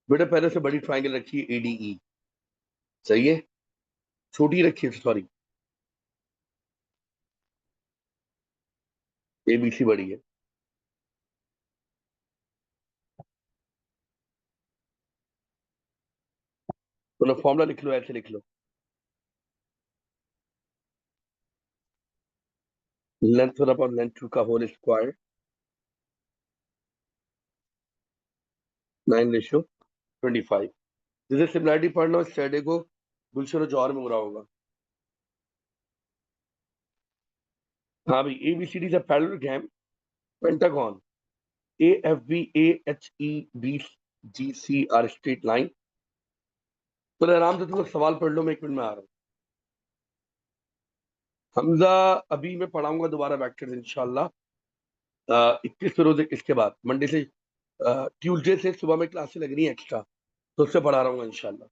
बेटा पहले से बड़ी ट्राइंगल रखी है ADE, सही है। छोटी रखी है, सॉरी, ABC बड़ी है। तो ना फॉर्मूला लिख लो, ऐसे लिख लो, लेंथ 1/लेंथ 2 का होल स्क्वायर 9:25। जैसे सिमिलरिटी पढ़ना हो सैटरडे को गुलशन और जौहर में हो रहा होगा। हाँ भाई, ABCD is a parallelogram pentagon, AFB AHEBGC are straight line। तो आराम से तुम लोग सवाल पढ़ लो, मैं 1 मिनट में आ रहा हूँ। हमजा, अभी मैं पढ़ाऊंगा दोबारा वेक्टर्स इंशाल्लाह। 21 रोज इसके बाद मंडे से, ट्यूसडे से सुबह में क्लासेस लग रही है एक्स्ट्रा, तो उससे पढ़ा रहा हूँ इंशाल्लाह।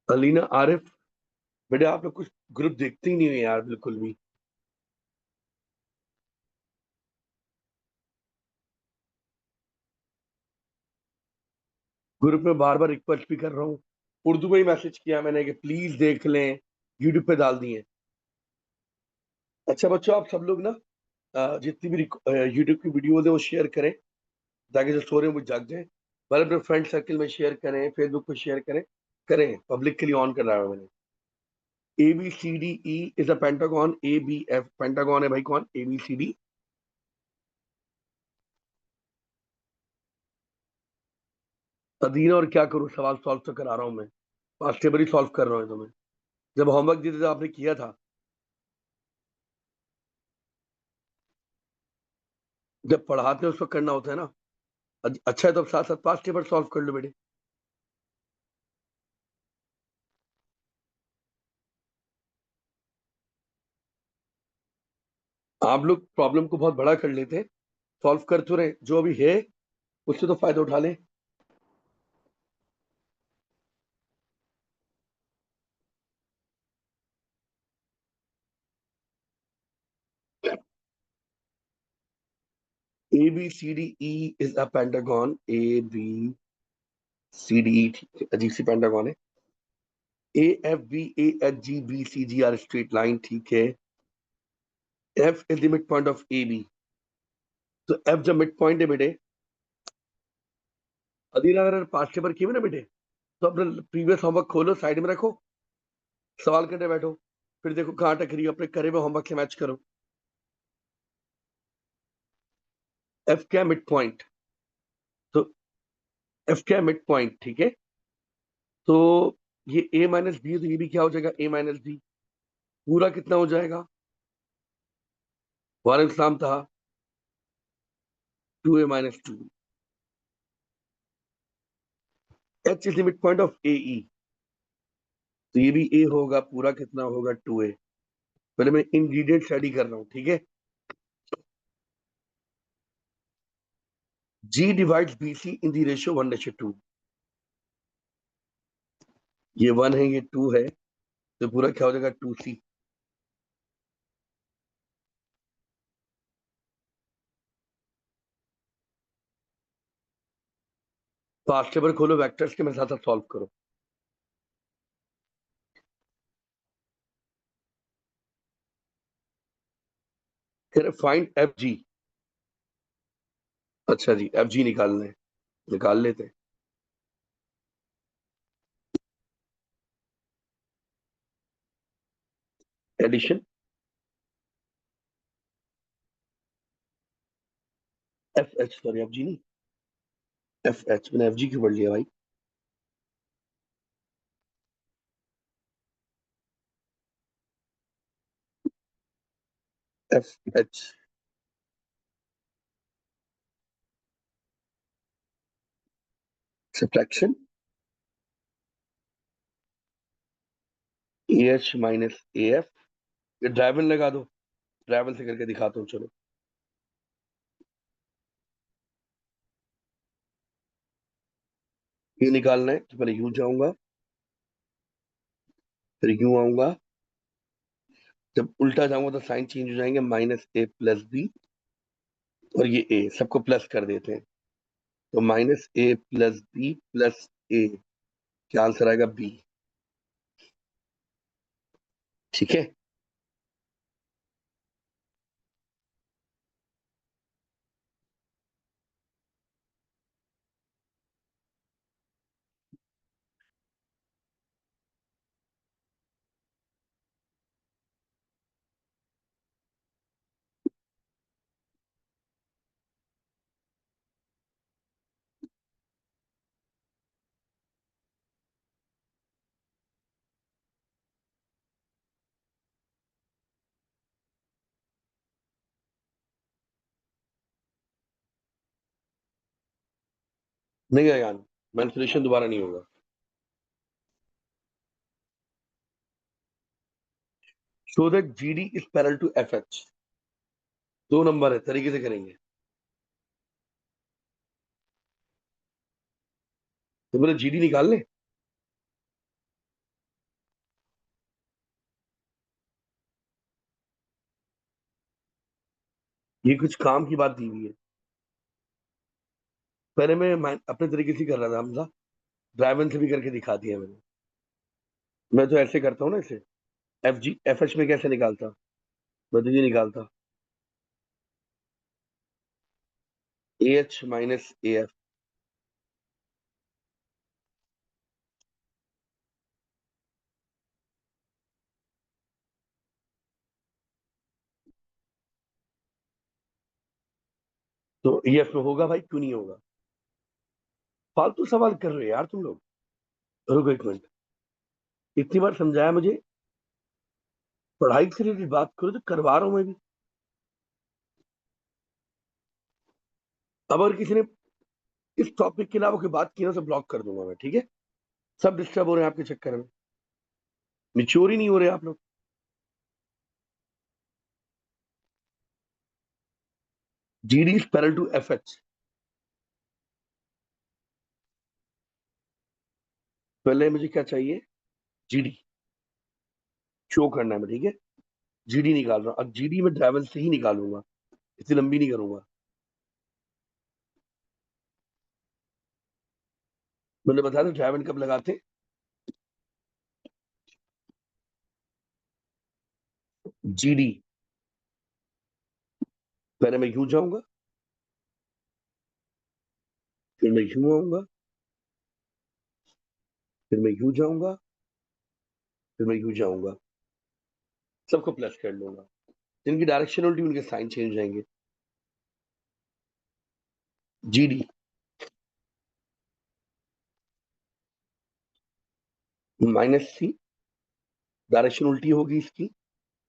अलीना आरिफ, बेटा आप लोग कुछ ग्रुप देखते ही नहीं हो यार, बिल्कुल भी। ग्रुप में बार बार रिक्वेस्ट भी कर रहा हूँ, उर्दू में ही मैसेज किया मैंने कि प्लीज देख लें, यूट्यूब पे डाल दिए। अच्छा बच्चों, आप सब लोग ना जितनी भी यूट्यूब की वीडियोज है वो शेयर करें, ताकि जो सो रहे हैं वो जाग जाए। पहले अपने फ्रेंड सर्कल में शेयर करें, फेसबुक पे शेयर करें, करें, पब्लिक के लिए ऑन कर रहा है मैंने। A B C D E is a pentagon, A B F pentagon है भाई, कौन? ए बी सी डी। अदीना, और क्या करूं, सवाल सॉल्व तो करा रहा हूं मैं, पांच टेबल ही सॉल्व कर रहा हूं तुम्हें। जब होमवर्क दिए थे तो आपने किया था, जब पढ़ाते हैं उस वक्त करना होता है ना। अच्छा है, तो अब साथ साथ पांच टेबल सॉल्व कर लो बेटे। आप लोग प्रॉब्लम को बहुत बड़ा कर लेते हैं, सॉल्व कर तो रहे, जो अभी है उससे तो फायदा उठा लें। A B C D E is a pentagon, A B C D E, ठीक है, अजीब सी पेंटागन है। A F B A H G B C G are straight line, ठीक है। F is the mid point of A B, तो F जब mid point है बेटे, अदीना अगर पांच टेबल किए हुए ना बेटे, तो अपने प्रीवियस होमवर्क खोलो, साइड में रखो, सवाल करने बैठो, फिर देखो कहाँ टकरी हो, अपने करे हुए होमवर्क से मैच करो। एफ क्या मिड पॉइंट, तो एफ क्या मिड पॉइंट, ठीक है। तो ये ए माइनस बी, तो ये भी क्या हो जाएगा, ए माइनस बी। पूरा कितना हो जाएगा, वालेकुम सलाम था, two A minus two. H is limit point of A E, तो ये भी ए होगा, पूरा कितना होगा, टू ए। पहले मैं इंग्रेडिएंट स्टडी कर रहा हूँ, ठीक है। G divides B C in the ratio 1:2, ये वन है, ये टू है, तो पूरा क्या हो जाएगा, टू सी। फास्ट टेबल खोलो वेक्टर्स के, मेरे साथ साथ सॉल्व करो। फिर फाइंड एफ जी। अच्छा जी, एफ जी निकालना है, निकाल लेते हैं। Addition, F H, sorry F G नहीं, एफ एच, मैंने एफ जी क्यों पढ़ लिया भाई। F H, subtraction, A H minus A F. ये ड्राइवन लगा दो, ड्राइवन से करके दिखाता हूँ, चलो। ये निकालना है, तो पहले यू जाऊंगा, फिर यू आऊंगा, जब उल्टा जाऊंगा तो साइन चेंज हो जाएंगे, माइनस ए प्लस बी, और ये ए सबको प्लस कर देते हैं, तो माइनस ए प्लस बी प्लस ए, क्या आंसर आएगा, बी। ठीक है। नहीं आएगा, मैनिपुलेशन दोबारा नहीं होगा। Show that G D is parallel to F H, दो नंबर है, तरीके से करेंगे। तो बोले जी डी निकाल ले, ये कुछ काम की बात दी हुई है। पहले मैं अपने तरीके से कर रहा था हमजा, ड्राइवन से भी करके दिखा दिया मैंने। मैं तो ऐसे करता हूँ ना इसे, एफ एच में कैसे निकालता, मैं तो ये निकालता, AH माइनस AF। तो AF में होगा भाई, क्यों नहीं होगा? फालतू सवाल कर रहे हो यार तुम लोग। रुको एक मिनट, इतनी बार समझाया मुझे, पढ़ाई से रिलेटेड बात करो तो करवा रहा हूं मैं भी। अब अगर किसी ने इस टॉपिक के अलावा कोई बात की ना तो ब्लॉक कर दूंगा मैं, ठीक है? सब डिस्टर्ब हो रहे हैं आपके चक्कर में, मिच्योर ही नहीं हो रहे आप लोग। GD is parallel to FH। पहले मुझे क्या चाहिए? GD शो करना है मैं, ठीक है? GD निकाल रहा हूं, अब GD में ट्रैवल से ही निकालूंगा, इतनी लंबी नहीं करूंगा। मैंने बताया था ट्रैवल कब लगाते। GD, पहले मैं यूं जाऊंगा, फिर मैं यूं आऊंगा, फिर मैं यूं जाऊंगा, फिर मैं यूं जाऊंगा, सबको प्लस कर लूंगा। जिनकी डायरेक्शन उल्टी उनके साइन चेंज हो जाएंगे। GD -C, डायरेक्शन उल्टी होगी इसकी,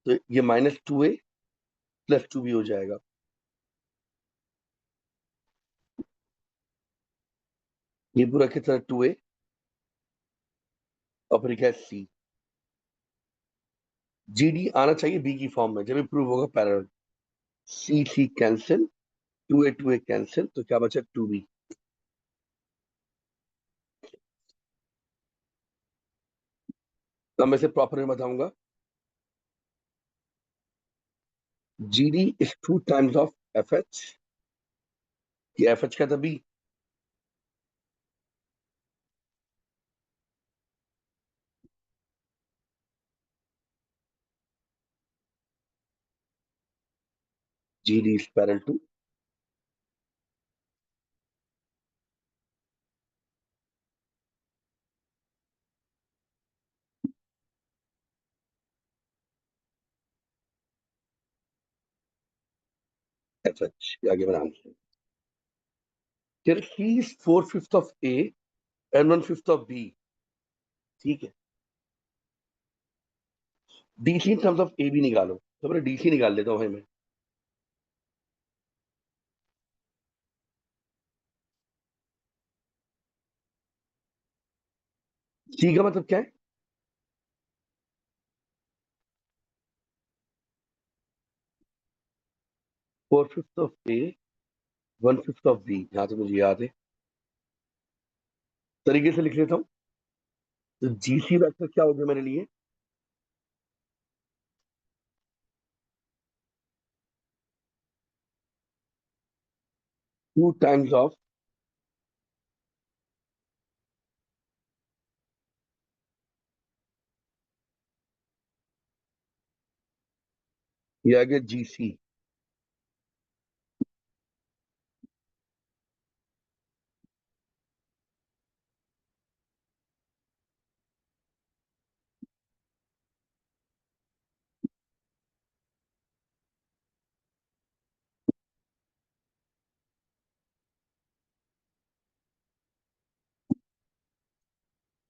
तो ये -2A + 2B हो जाएगा। ये पूरा कितना 2A, और फिर क्या C। GD आना चाहिए B की फॉर्म में, जब भी प्रूव होगा parallel. C cancel, 2A cancel, तो क्या बचा 2B। अब मैं इसे प्रॉपर में बताऊंगा। GD is 2 times of FH। ये FH का था B। GD is parallel to FH। ये आगे बनाना है। फिर C is 4/5 of A and 1/5 of B। ठीक है, DC in terms of AB निकालो, तो मैं DC निकाल लेता हूँ भाई मैं। C का मतलब क्या है? 4/5 ऑफ A, 1/5 ऑफ B, यहाँ तो मुझे याद है, तरीके से लिख लेता हूँ। तो GC वेक्टर क्या हो गया मेरे लिए? 2 टाइम्स ऑफ, ये आ गया GC।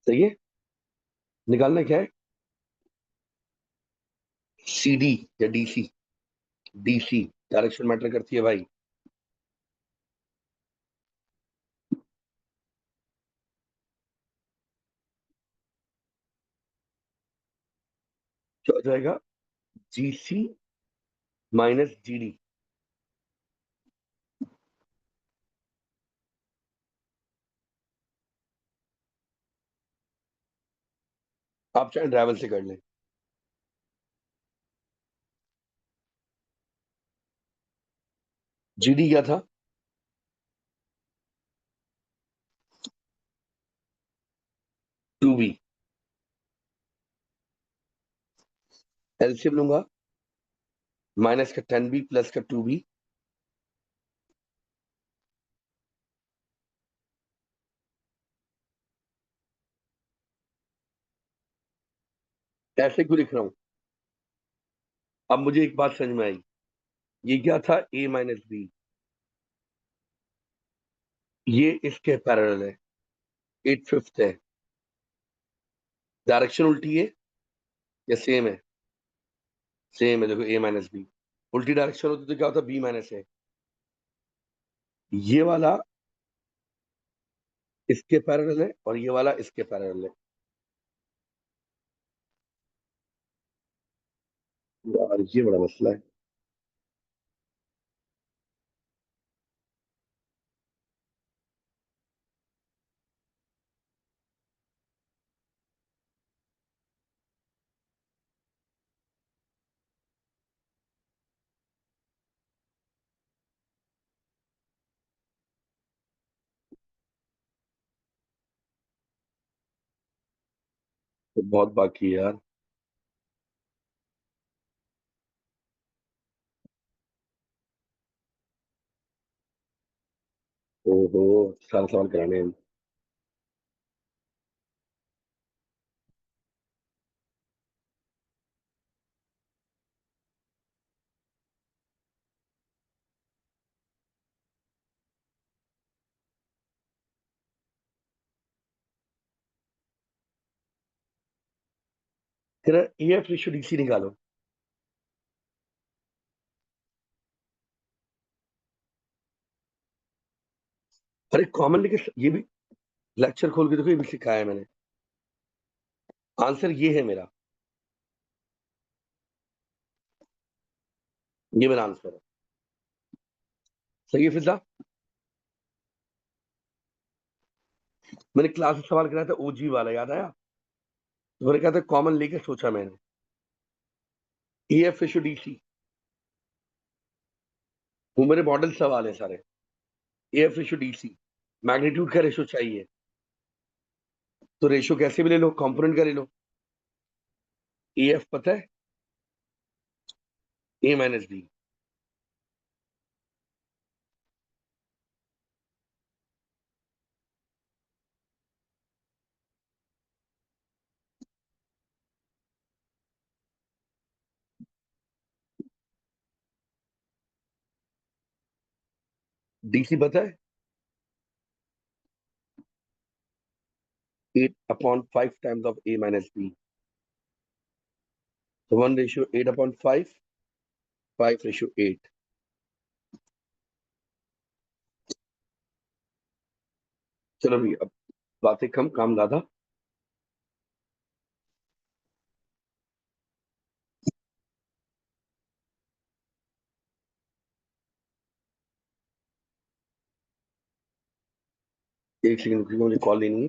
सही है, निकालना क्या है? CD या DC? DC, डायरेक्शन मैटर करती है भाई। क्या हो जाएगा? GC -GD। आप चाहे ड्राइवर से कर लें। GD क्या था? 2B। एलसीएम लूंगा, माइनस का 10b प्लस का 2b, ऐसे क्यों लिख रहा हूं? अब मुझे एक बात समझ में आई, ये क्या था, a माइनस बी, ये इसके पैरेलल है, 8/5 है, डायरेक्शन उल्टी है या सेम है? सेम है, देखो a माइनस बी, उल्टी डायरेक्शन होती तो क्या होता, b माइनस है। ये वाला इसके पैरेलल है और ये वाला इसके पैरेलल है। यार ये बड़ा मसला है। तो बहुत बाकी है यार। ओहो, सारा सवाल कराने हैं। तेरा EF रेशियो DC निकालो। अरे कॉमन लेके ये भी लेक्चर खोल के देखो, ये भी सिखाया है मैंने। आंसर ये है मेरा, ये मेरा आंसर है। सही है फिजा? मैंने क्लास में सवाल कराया था ओजी वाला, याद आया? तो मैंने कहा था कॉमन लेके सोचा मैंने, EF रेशियो DC, वो मेरे मॉडल सवाल है सारे। EF रेशियो DC, मैग्नीट्यूड का रेशियो चाहिए, तो रेशियो कैसे भी ले लो, कंपोनेंट का ले लो। EF पता है, A माइनस डी, DC पता है, 8/5 times of A minus B, तो 1:8/5, 5:8। चलो भैया, अब बातें कम, काम ज्यादा। एक सेकंड रुकिए, मुझे कॉल लेनी है।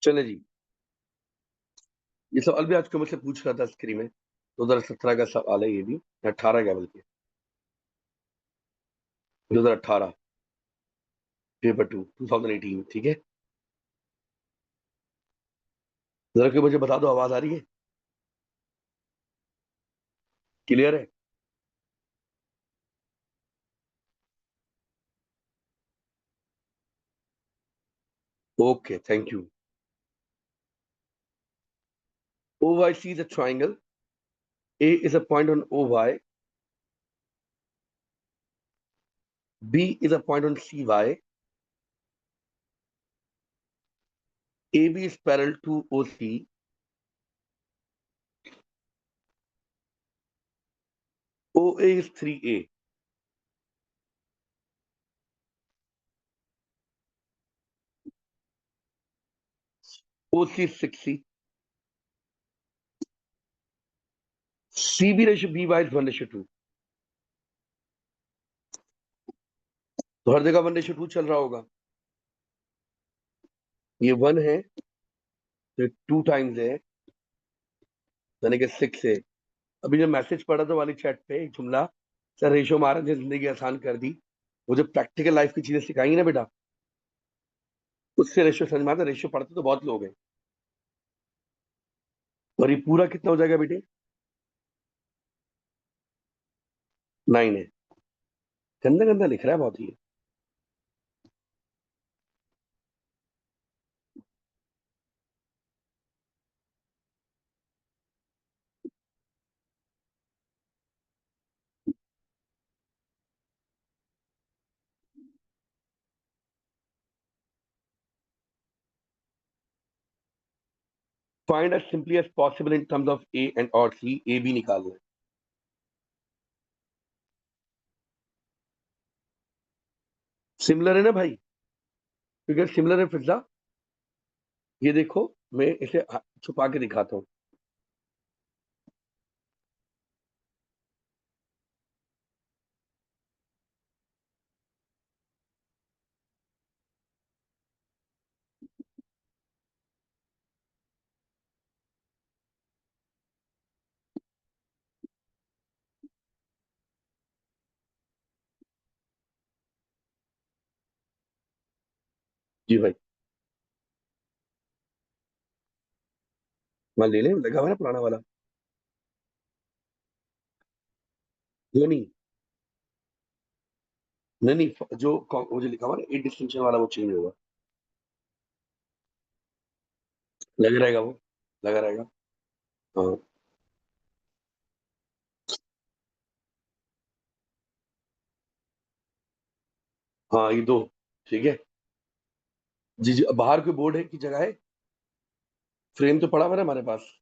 चले जी, ये सवाल भी आज को मुझसे पूछ रहा था स्क्रीन में, 2017 का सवाल है ये भी, 18 का बल्कि, 2018 पेपर 2 2018, ठीक है। जरा कि मुझे बता दो, आवाज आ रही है, क्लियर है? Okay, thank you. OYC is a triangle. A is a point on OY. B is a point on CY. AB is parallel to OC. OA is 3A. OC is 6C. CB ratio BY is 1:2. तो हर जगह 1:2 चल रहा होगा। ये 1 है, तो 2 times है, यानी कि 6 है। अभी जब मैसेज पढ़ा था वाली चैट पे एक जुमला, सर रेशो महाराज ने जिंदगी आसान कर दी। वो जो प्रैक्टिकल लाइफ की चीजें सिखाई ना बेटा, उससे रेशो समझ में आता। रेशो पढ़ते तो बहुत लोग हैं। और ये पूरा कितना हो जाएगा बेटे? 9 है। गंदा गंदा लिख रहा है बहुत ही। Find as simply as possible in terms of A and और सी। ए बी निकालना है। सिमिलर है ना भाई? फिगर सिमिलर है फिजा। ये देखो, मैं इसे छुपा के दिखाता हूँ। जी भाई, मैं ले लें, लगा हुआ है ना पुराना वाला। ये नहीं, नहीं नहीं, वो जो लिखा हुआ ना ए डिस्टिंक्शन वाला, वो चेंज होगा। लगा रहेगा वो, लगा रहेगा। हाँ हाँ, ये दो, ठीक है। जी जी, बाहर कोई बोर्ड है की जगह है? फ्रेम तो पड़ा हुआ है ना हमारे पास।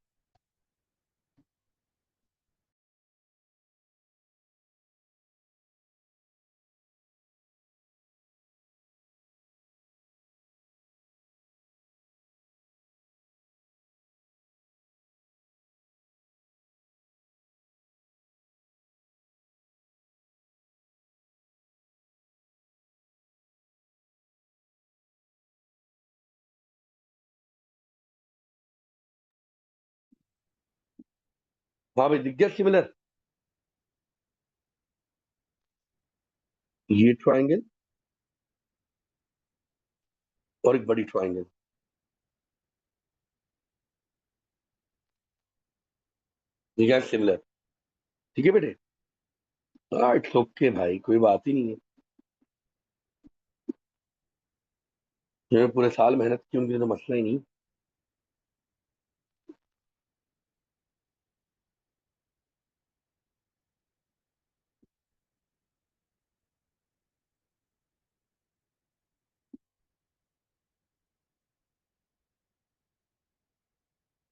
हाँ भाई, दिख गया सिमिलर। ये ट्राइंगल और एक बड़ी ट्राइंगल, दिख गया सिमिलर। ठीक है बेटे। हाँ, इट्स ओके भाई, कोई बात ही नहीं है। मैंने पूरे साल मेहनत की, उनकी तो मसला ही नहीं।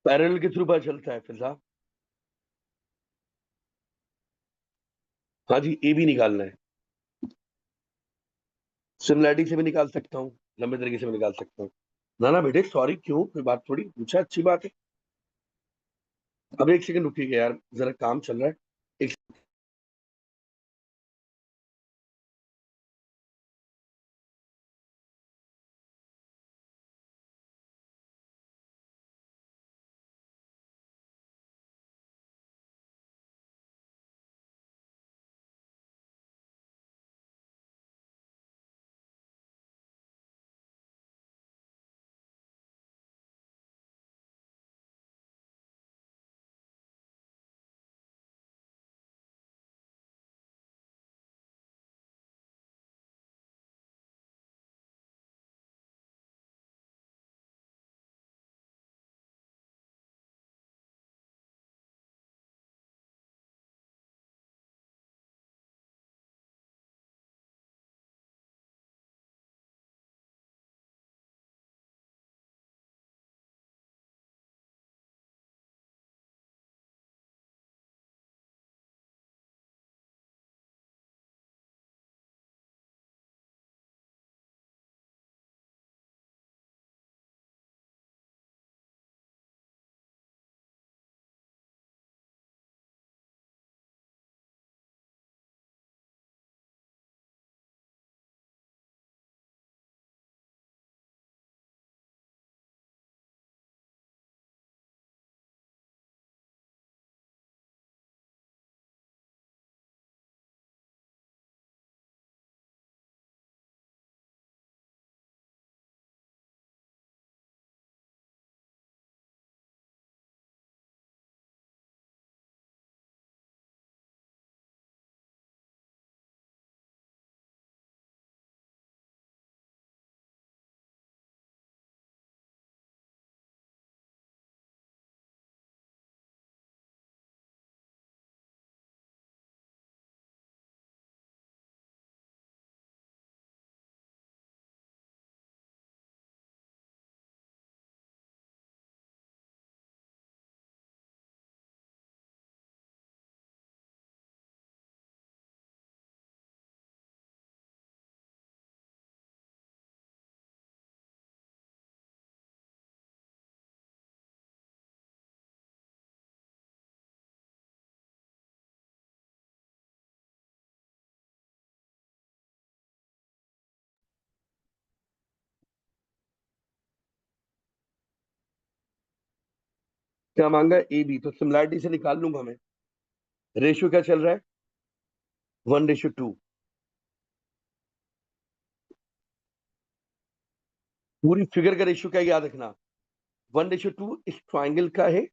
पैरेलल के थ्रू पता चलता है फिर साहब। हाँ जी, ए भी निकालना है। सिमिलैरिटी से भी निकाल सकता हूँ, लंबे तरीके से भी निकाल सकता हूँ। ना ना बेटे, सॉरी क्यों, कोई बात थोड़ी, पूछा, अच्छी बात है। अब एक सेकंड रुकिएगा यार, जरा काम चल रहा है। एक क्या मांगा है? ए बी। तो सिमिलैरिटी से निकाल लूंगा मैं। रेशियो क्या चल रहा है? 1:2। पूरी फिगर का रेशियो क्या है, याद रखना। 1:2 इस ट्राइंगल का है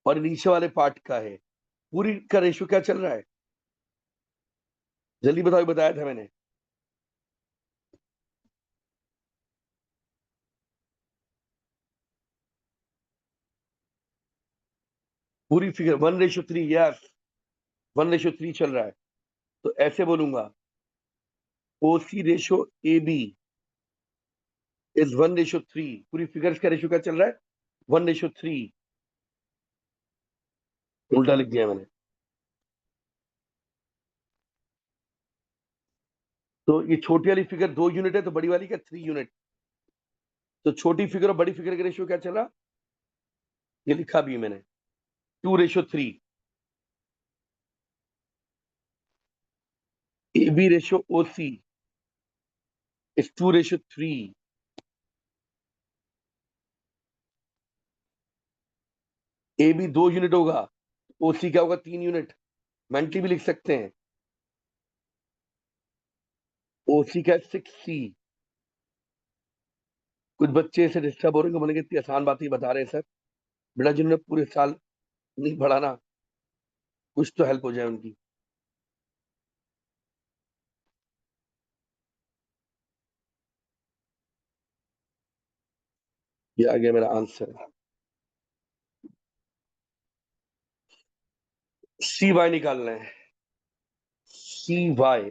और नीचे वाले पार्ट का है। पूरी का रेशियो क्या चल रहा है? जल्दी बताओ, बताया था मैंने। पूरी फिगर 1:3। यस, 1:3 चल रहा है। तो ऐसे बोलूंगा, O C ratio A B is 1:3। पूरी फिगर्स का रेशियो क्या चल रहा है? 1:3। उल्टा लिख दिया मैंने। तो ये छोटी वाली फिगर 2 यूनिट है, तो बड़ी वाली क्या 3 यूनिट। तो छोटी फिगर और बड़ी फिगर का रेशियो क्या चला? ये लिखा भी है मैंने, 2:3। A B ratio O C is 2:3। A B 2 unit होगा, ओ सी क्या होगा? 3 यूनिट। मेंटली भी लिख सकते हैं। ओ सी का 6C। कुछ बच्चे ऐसे डिस्टर्ब हो रहे हैं, बोलेंगे इतनी आसान बात ही बता रहे हैं सर। बेटा, जिन्होंने पूरे साल नहीं पढ़ा ना, कुछ तो हेल्प हो जाए उनकी। ये आ गया मेरा आंसर। सी वाई निकालना है। सी वाई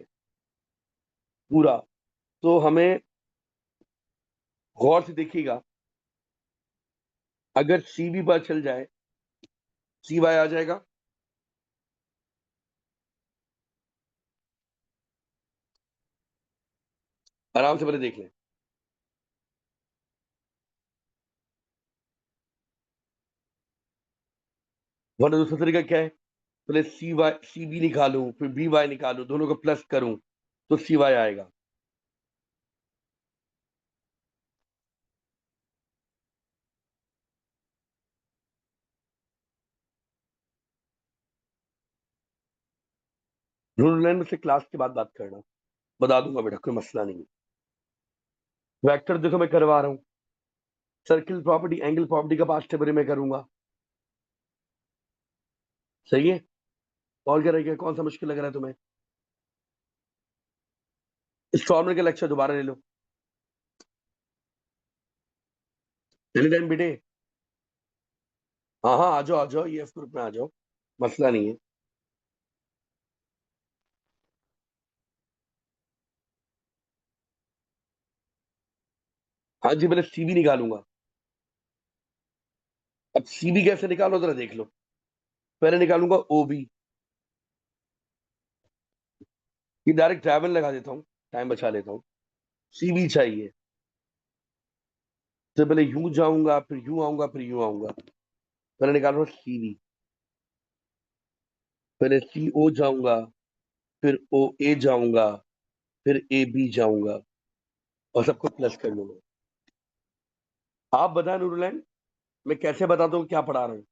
पूरा। तो हमें गौर से देखिएगा, अगर सी भी पता चल जाए, सी वाई आ जाएगा। आराम से पहले देख लें। वरना दूसरा तरीका क्या है? पहले सी बी निकालूं, फिर बी वाई निकालूं, दोनों को प्लस करूं, तो सी वाई आएगा। न्यूजीलैंड में से क्लास के बाद बात करना, बता दूंगा बेटा, कोई मसला नहीं है। वेक्टर देखो मैं करवा रहा हूँ। सर्किल प्रॉपर्टी, एंगल प्रॉपर्टी का पास्ट टेबल में करूंगा। सही है। और क्या रहेगा? कौन सा मुश्किल लग रहा है तुम्हें? इस फॉर्मूले का लेक्चर दोबारा ले लो एनी टाइम बेटे। हाँ हाँ, आ जाओ आ जाओ, ये ग्रुप में आ जाओ, मसला नहीं है। हाँ जी, पहले सीबी निकालूंगा। अब सीबी कैसे निकालो जरा देख लो। पहले निकालूंगा ओबी। ये डायरेक्ट ट्रैवल लगा देता हूँ, टाइम बचा लेता हूँ। सीबी चाहिए, तो पहले यूं जाऊंगा, फिर यूं आऊंगा, फिर यूं आऊंगा। पहले निकालूंगा सीबी। पहले सी ओ जाऊंगा, फिर ओ ए जाऊंगा, फिर ए बी जाऊंगा, और सबको प्लस कर लूंगा। आप बताएं नूरलैंड, मैं कैसे बताता हूँ क्या पढ़ा रहा हूँ?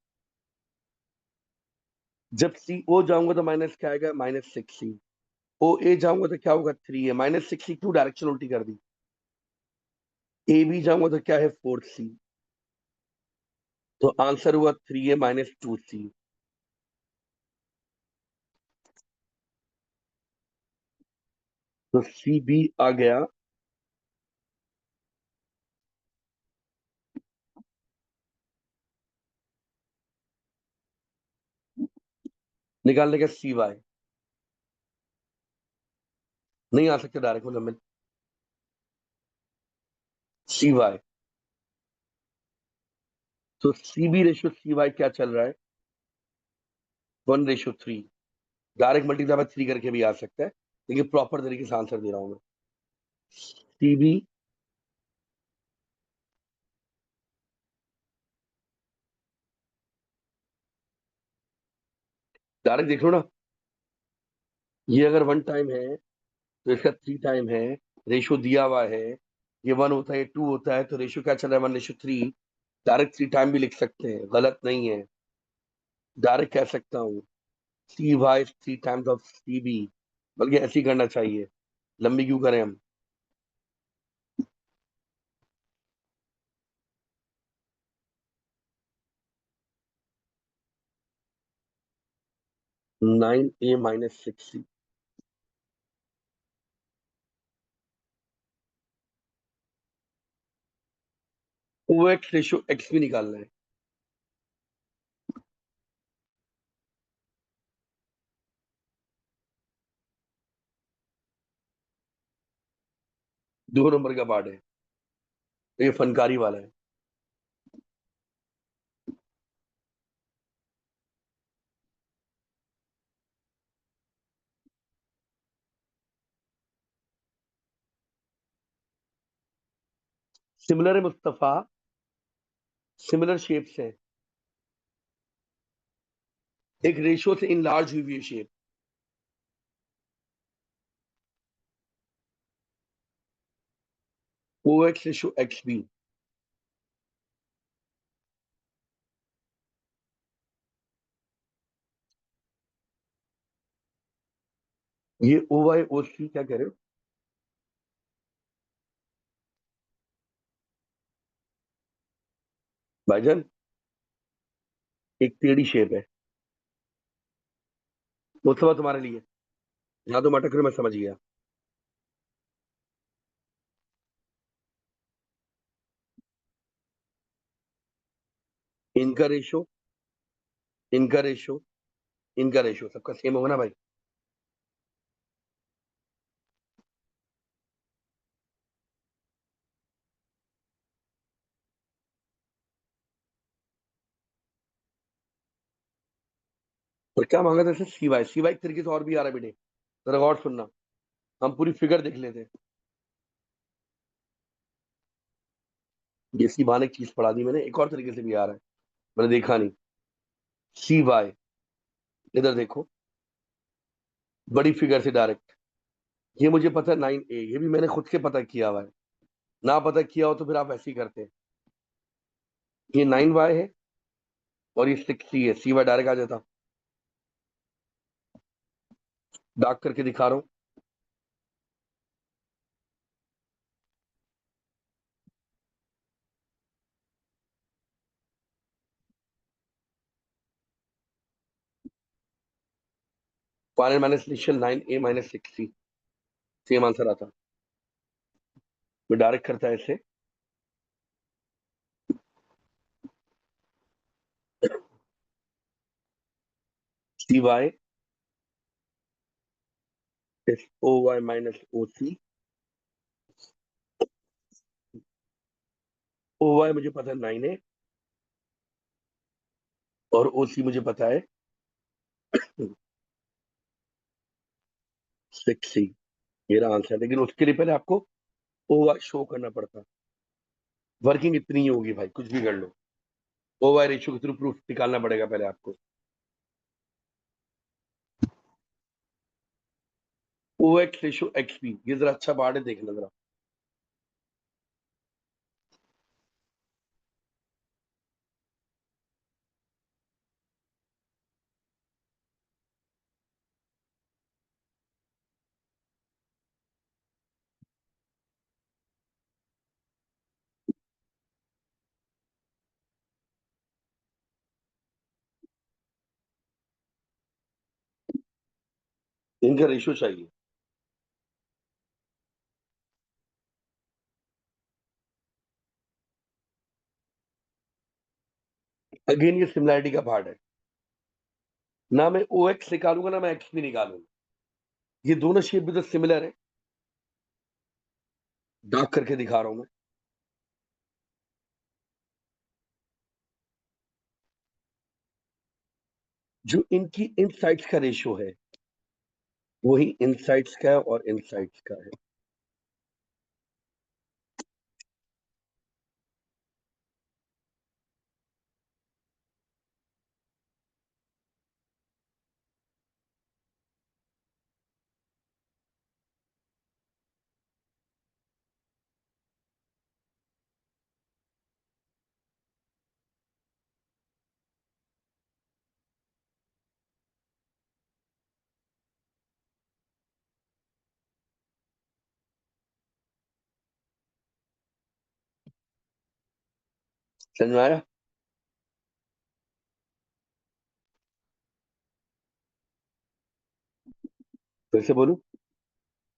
जब सी ओ जाऊंगा तो माइनस क्या आएगा? -6C। ओ ए जाऊंगा तो क्या होगा? 3 है। -6C क्यों डायरेक्शन उल्टी कर दी? ए बी जाऊंगा तो क्या है? 4C। तो आंसर हुआ 3 है -2C। तो सी बी आ गया। निकालने का सी वाई। नहीं आ सकते डायरेक्ट मतलब, सी वाई। तो C B ratio C Y क्या चल रहा है? 1:3। डायरेक्ट मल्टीप्लाई बाय 3 करके भी आ सकता है, लेकिन प्रॉपर तरीके से आंसर दे रहा हूं मैं। सी बी, डायरेक्ट देख लो ना। ये अगर 1 टाइम है तो इसका 3 टाइम है। रेशियो दिया हुआ है, ये 1 होता है, ये 2 होता है, तो रेशियो क्या चल रहा है? 1:3। डायरेक्ट 3 टाइम भी लिख सकते हैं, गलत नहीं है। डायरेक्ट कह सकता हूँ C Y 3 times of C B, बल्कि ऐसे ही करना चाहिए, लंबी क्यों करें हम। 9a - 6c। ओ एक्स रेशो एक्स भी निकालना है। 2 नंबर का पार्ट है, ये फनकारी वाला है। सिमिलर है मुस्तफा, सिमिलर शेप्स हैं, एक रेशियो से इन लार्ज हुई हुई है शेप। ओ एक्स रेशो एक्स बी। ये ओ वाई ओ सी क्या कह रहे हो भाईजान? एक टेढ़ी शेप है मुस्तफा तुम्हारे लिए। यहाँ तो मटक रहे, मैं समझ गया। इनका रेशो, इनका रेशो, इनका रेशो सबका सेम होगा ना भाई। और क्या मांगा था सीवाई? सीवाई एक तरीके से और भी आ रहा है बेटे, जरा गौर सुनना। हम पूरी फिगर देख लेते हैं। ये सी बहाने एक चीज पढ़ा दी मैंने, एक और तरीके से भी आ रहा है, मैंने देखा नहीं। सी वाई, इधर देखो, बड़ी फिगर से डायरेक्ट। ये मुझे पता है 9a, ये भी मैंने खुद से पता किया हुआ है। ना पता किया हो तो फिर आप ऐसे ही करते हैं। ये 9y है और ये 6c है, सी वाई डायरेक्ट आ जाता। डार्क करके दिखा रहा हूँ। Final minus initial 9a - 6c, same answer आता। मैं डायरेक्ट करता है ऐसे। C Y is O Y minus O C. O Y मुझे पता है 9a, और ओ सी मुझे पता है 6c। मेरा आंसर है, लेकिन उसके लिए पहले आपको ओ वाई शो करना पड़ता। वर्किंग इतनी ही होगी भाई, कुछ भी कर लो। ओ वाई रेशियो के थ्रू प्रूफ निकालना पड़ेगा पहले आपको। ओ एक्स रेशियो एक्स पी, ये जरा अच्छा पार्ट है, देखना जरा। इनका रेशियो चाहिए। अगेन ये सिमिलैरिटी का पार्ट है। ना मैं ओ एक्स निकालूंगा ना मैं एक्स भी निकालूंगा, ये दोनों शेप भी तो सिमिलर है। डार्क करके दिखा रहा हूं मैं। जो इनकी इन साइड्स का रेशियो है, वही इन साइड्स का है और इन साइड्स का है। समझ में आया? फिर से बोलूं?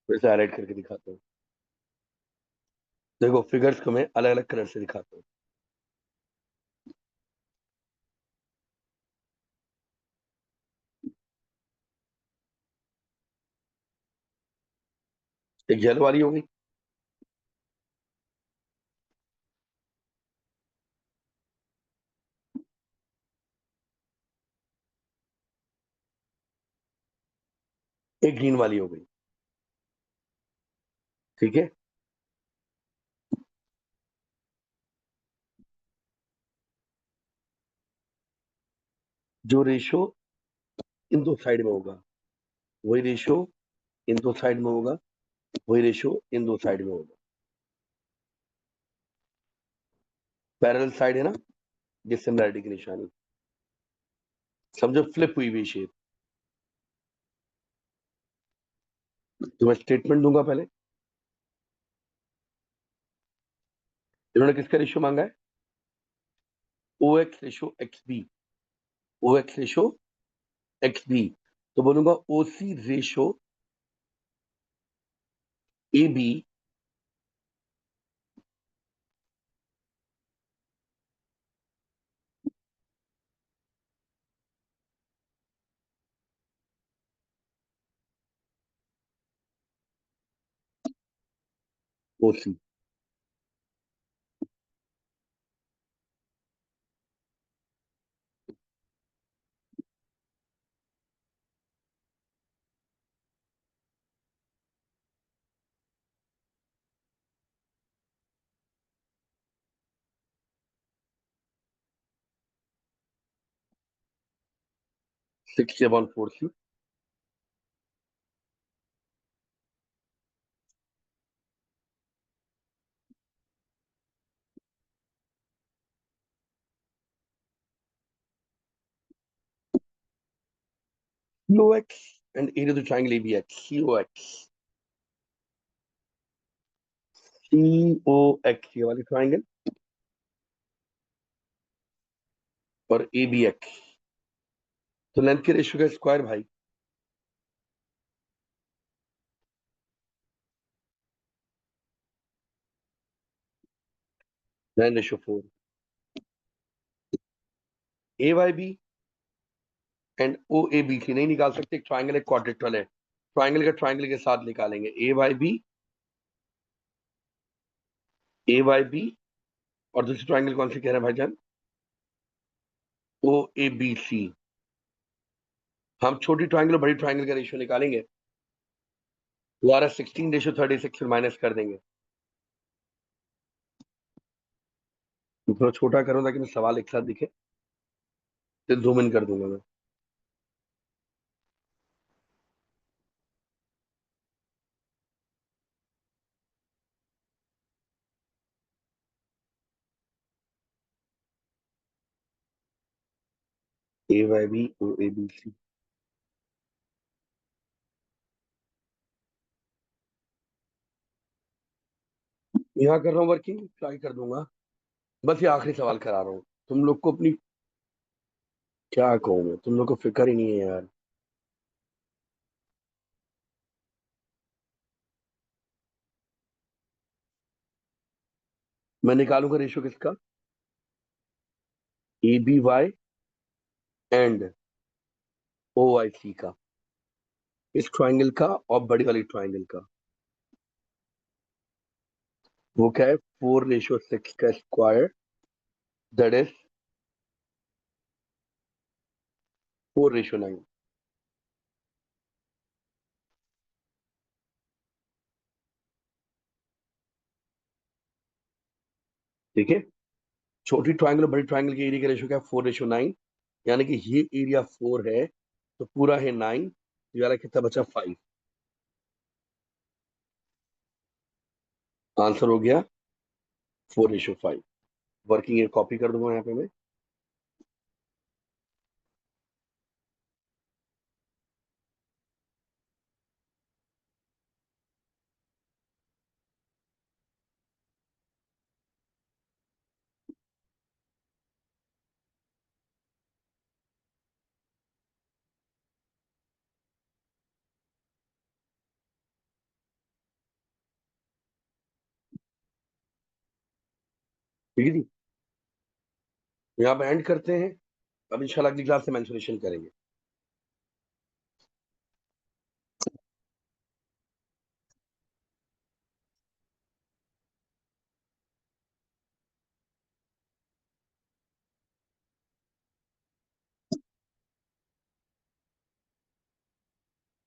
फिर से हाईलाइट करके दिखाता हूँ। देखो फिगर्स को मैं अलग अलग कलर से दिखाता हूँ। एक येलो वाली हो गई, एक ग्रीन वाली हो गई। ठीक है। जो रेशो इन दो साइड में होगा, वही रेशो इन दो साइड में होगा, वही रेशो इन दो साइड में होगा। पैरेलल साइड है ना, ये सिमिलैरिटी की निशानी। समझो फ्लिप हुई हुई शेप। तो मैं स्टेटमेंट दूंगा पहले। इन्होंने किसका रेशियो मांगा है? O X ratio X B. O X ratio X B. तो बोलूंगा O C ratio A B O C. 6/4 C. C O X and area of the triangle A B X. C O X, C O X ये वाली triangle, और A B X. तो length के ratio का square भाई। 9/4। A Y B and O A B C नहीं निकाल सकते, एक ट्राइंगल एक क्वाड्रेक्टल है, ट्राइंगल का ट्राइंगल के साथ निकालेंगे। ए वाई बी और दूसरी ट्राइंगल कौन सी कह रहे हैं भाईजान? ओ ए बी सी। हम छोटी ट्राइंगल और बड़ी ट्राइंगल का रेशियो निकालेंगे, दोबारा 16/36 फिर माइनस कर देंगे। थोड़ा छोटा करूँ ताकि मैं सवाल एक साथ दिखे, फिर जूम इन कर दूंगा मैं। A Y B O A B C. यहाँ कर रहा हूँ वर्किंग, ट्राई कर दूंगा। बस ये आखिरी सवाल करा रहा हूँ। तुम लोग को अपनी, क्या कहूँ मैं, तुम लोग को फिक्र ही नहीं है यार। मैं निकालूंगा रेशियो किसका? A B Y and O Y C का, इस ट्राइंगल का और बड़ी वाली ट्राइंगल का। वो क्या है? 4/6 का स्क्वायर, दैट इज 4/9। ठीक है। छोटी ट्राइंगल और बड़ी ट्राइंगल के एरिया का रेशियो क्या है? 4/9। यानी कि ये एरिया 4 है, तो पूरा है 9, तो यार कितना बचा? 5। आंसर हो गया 4/5। वर्किंग ये कॉपी कर दूंगा यहाँ पे मैं। ठीक है जी, यहाँ पे एंड करते हैं। अब इंशाल्लाह अगली क्लास से मेंसुरेशन करेंगे।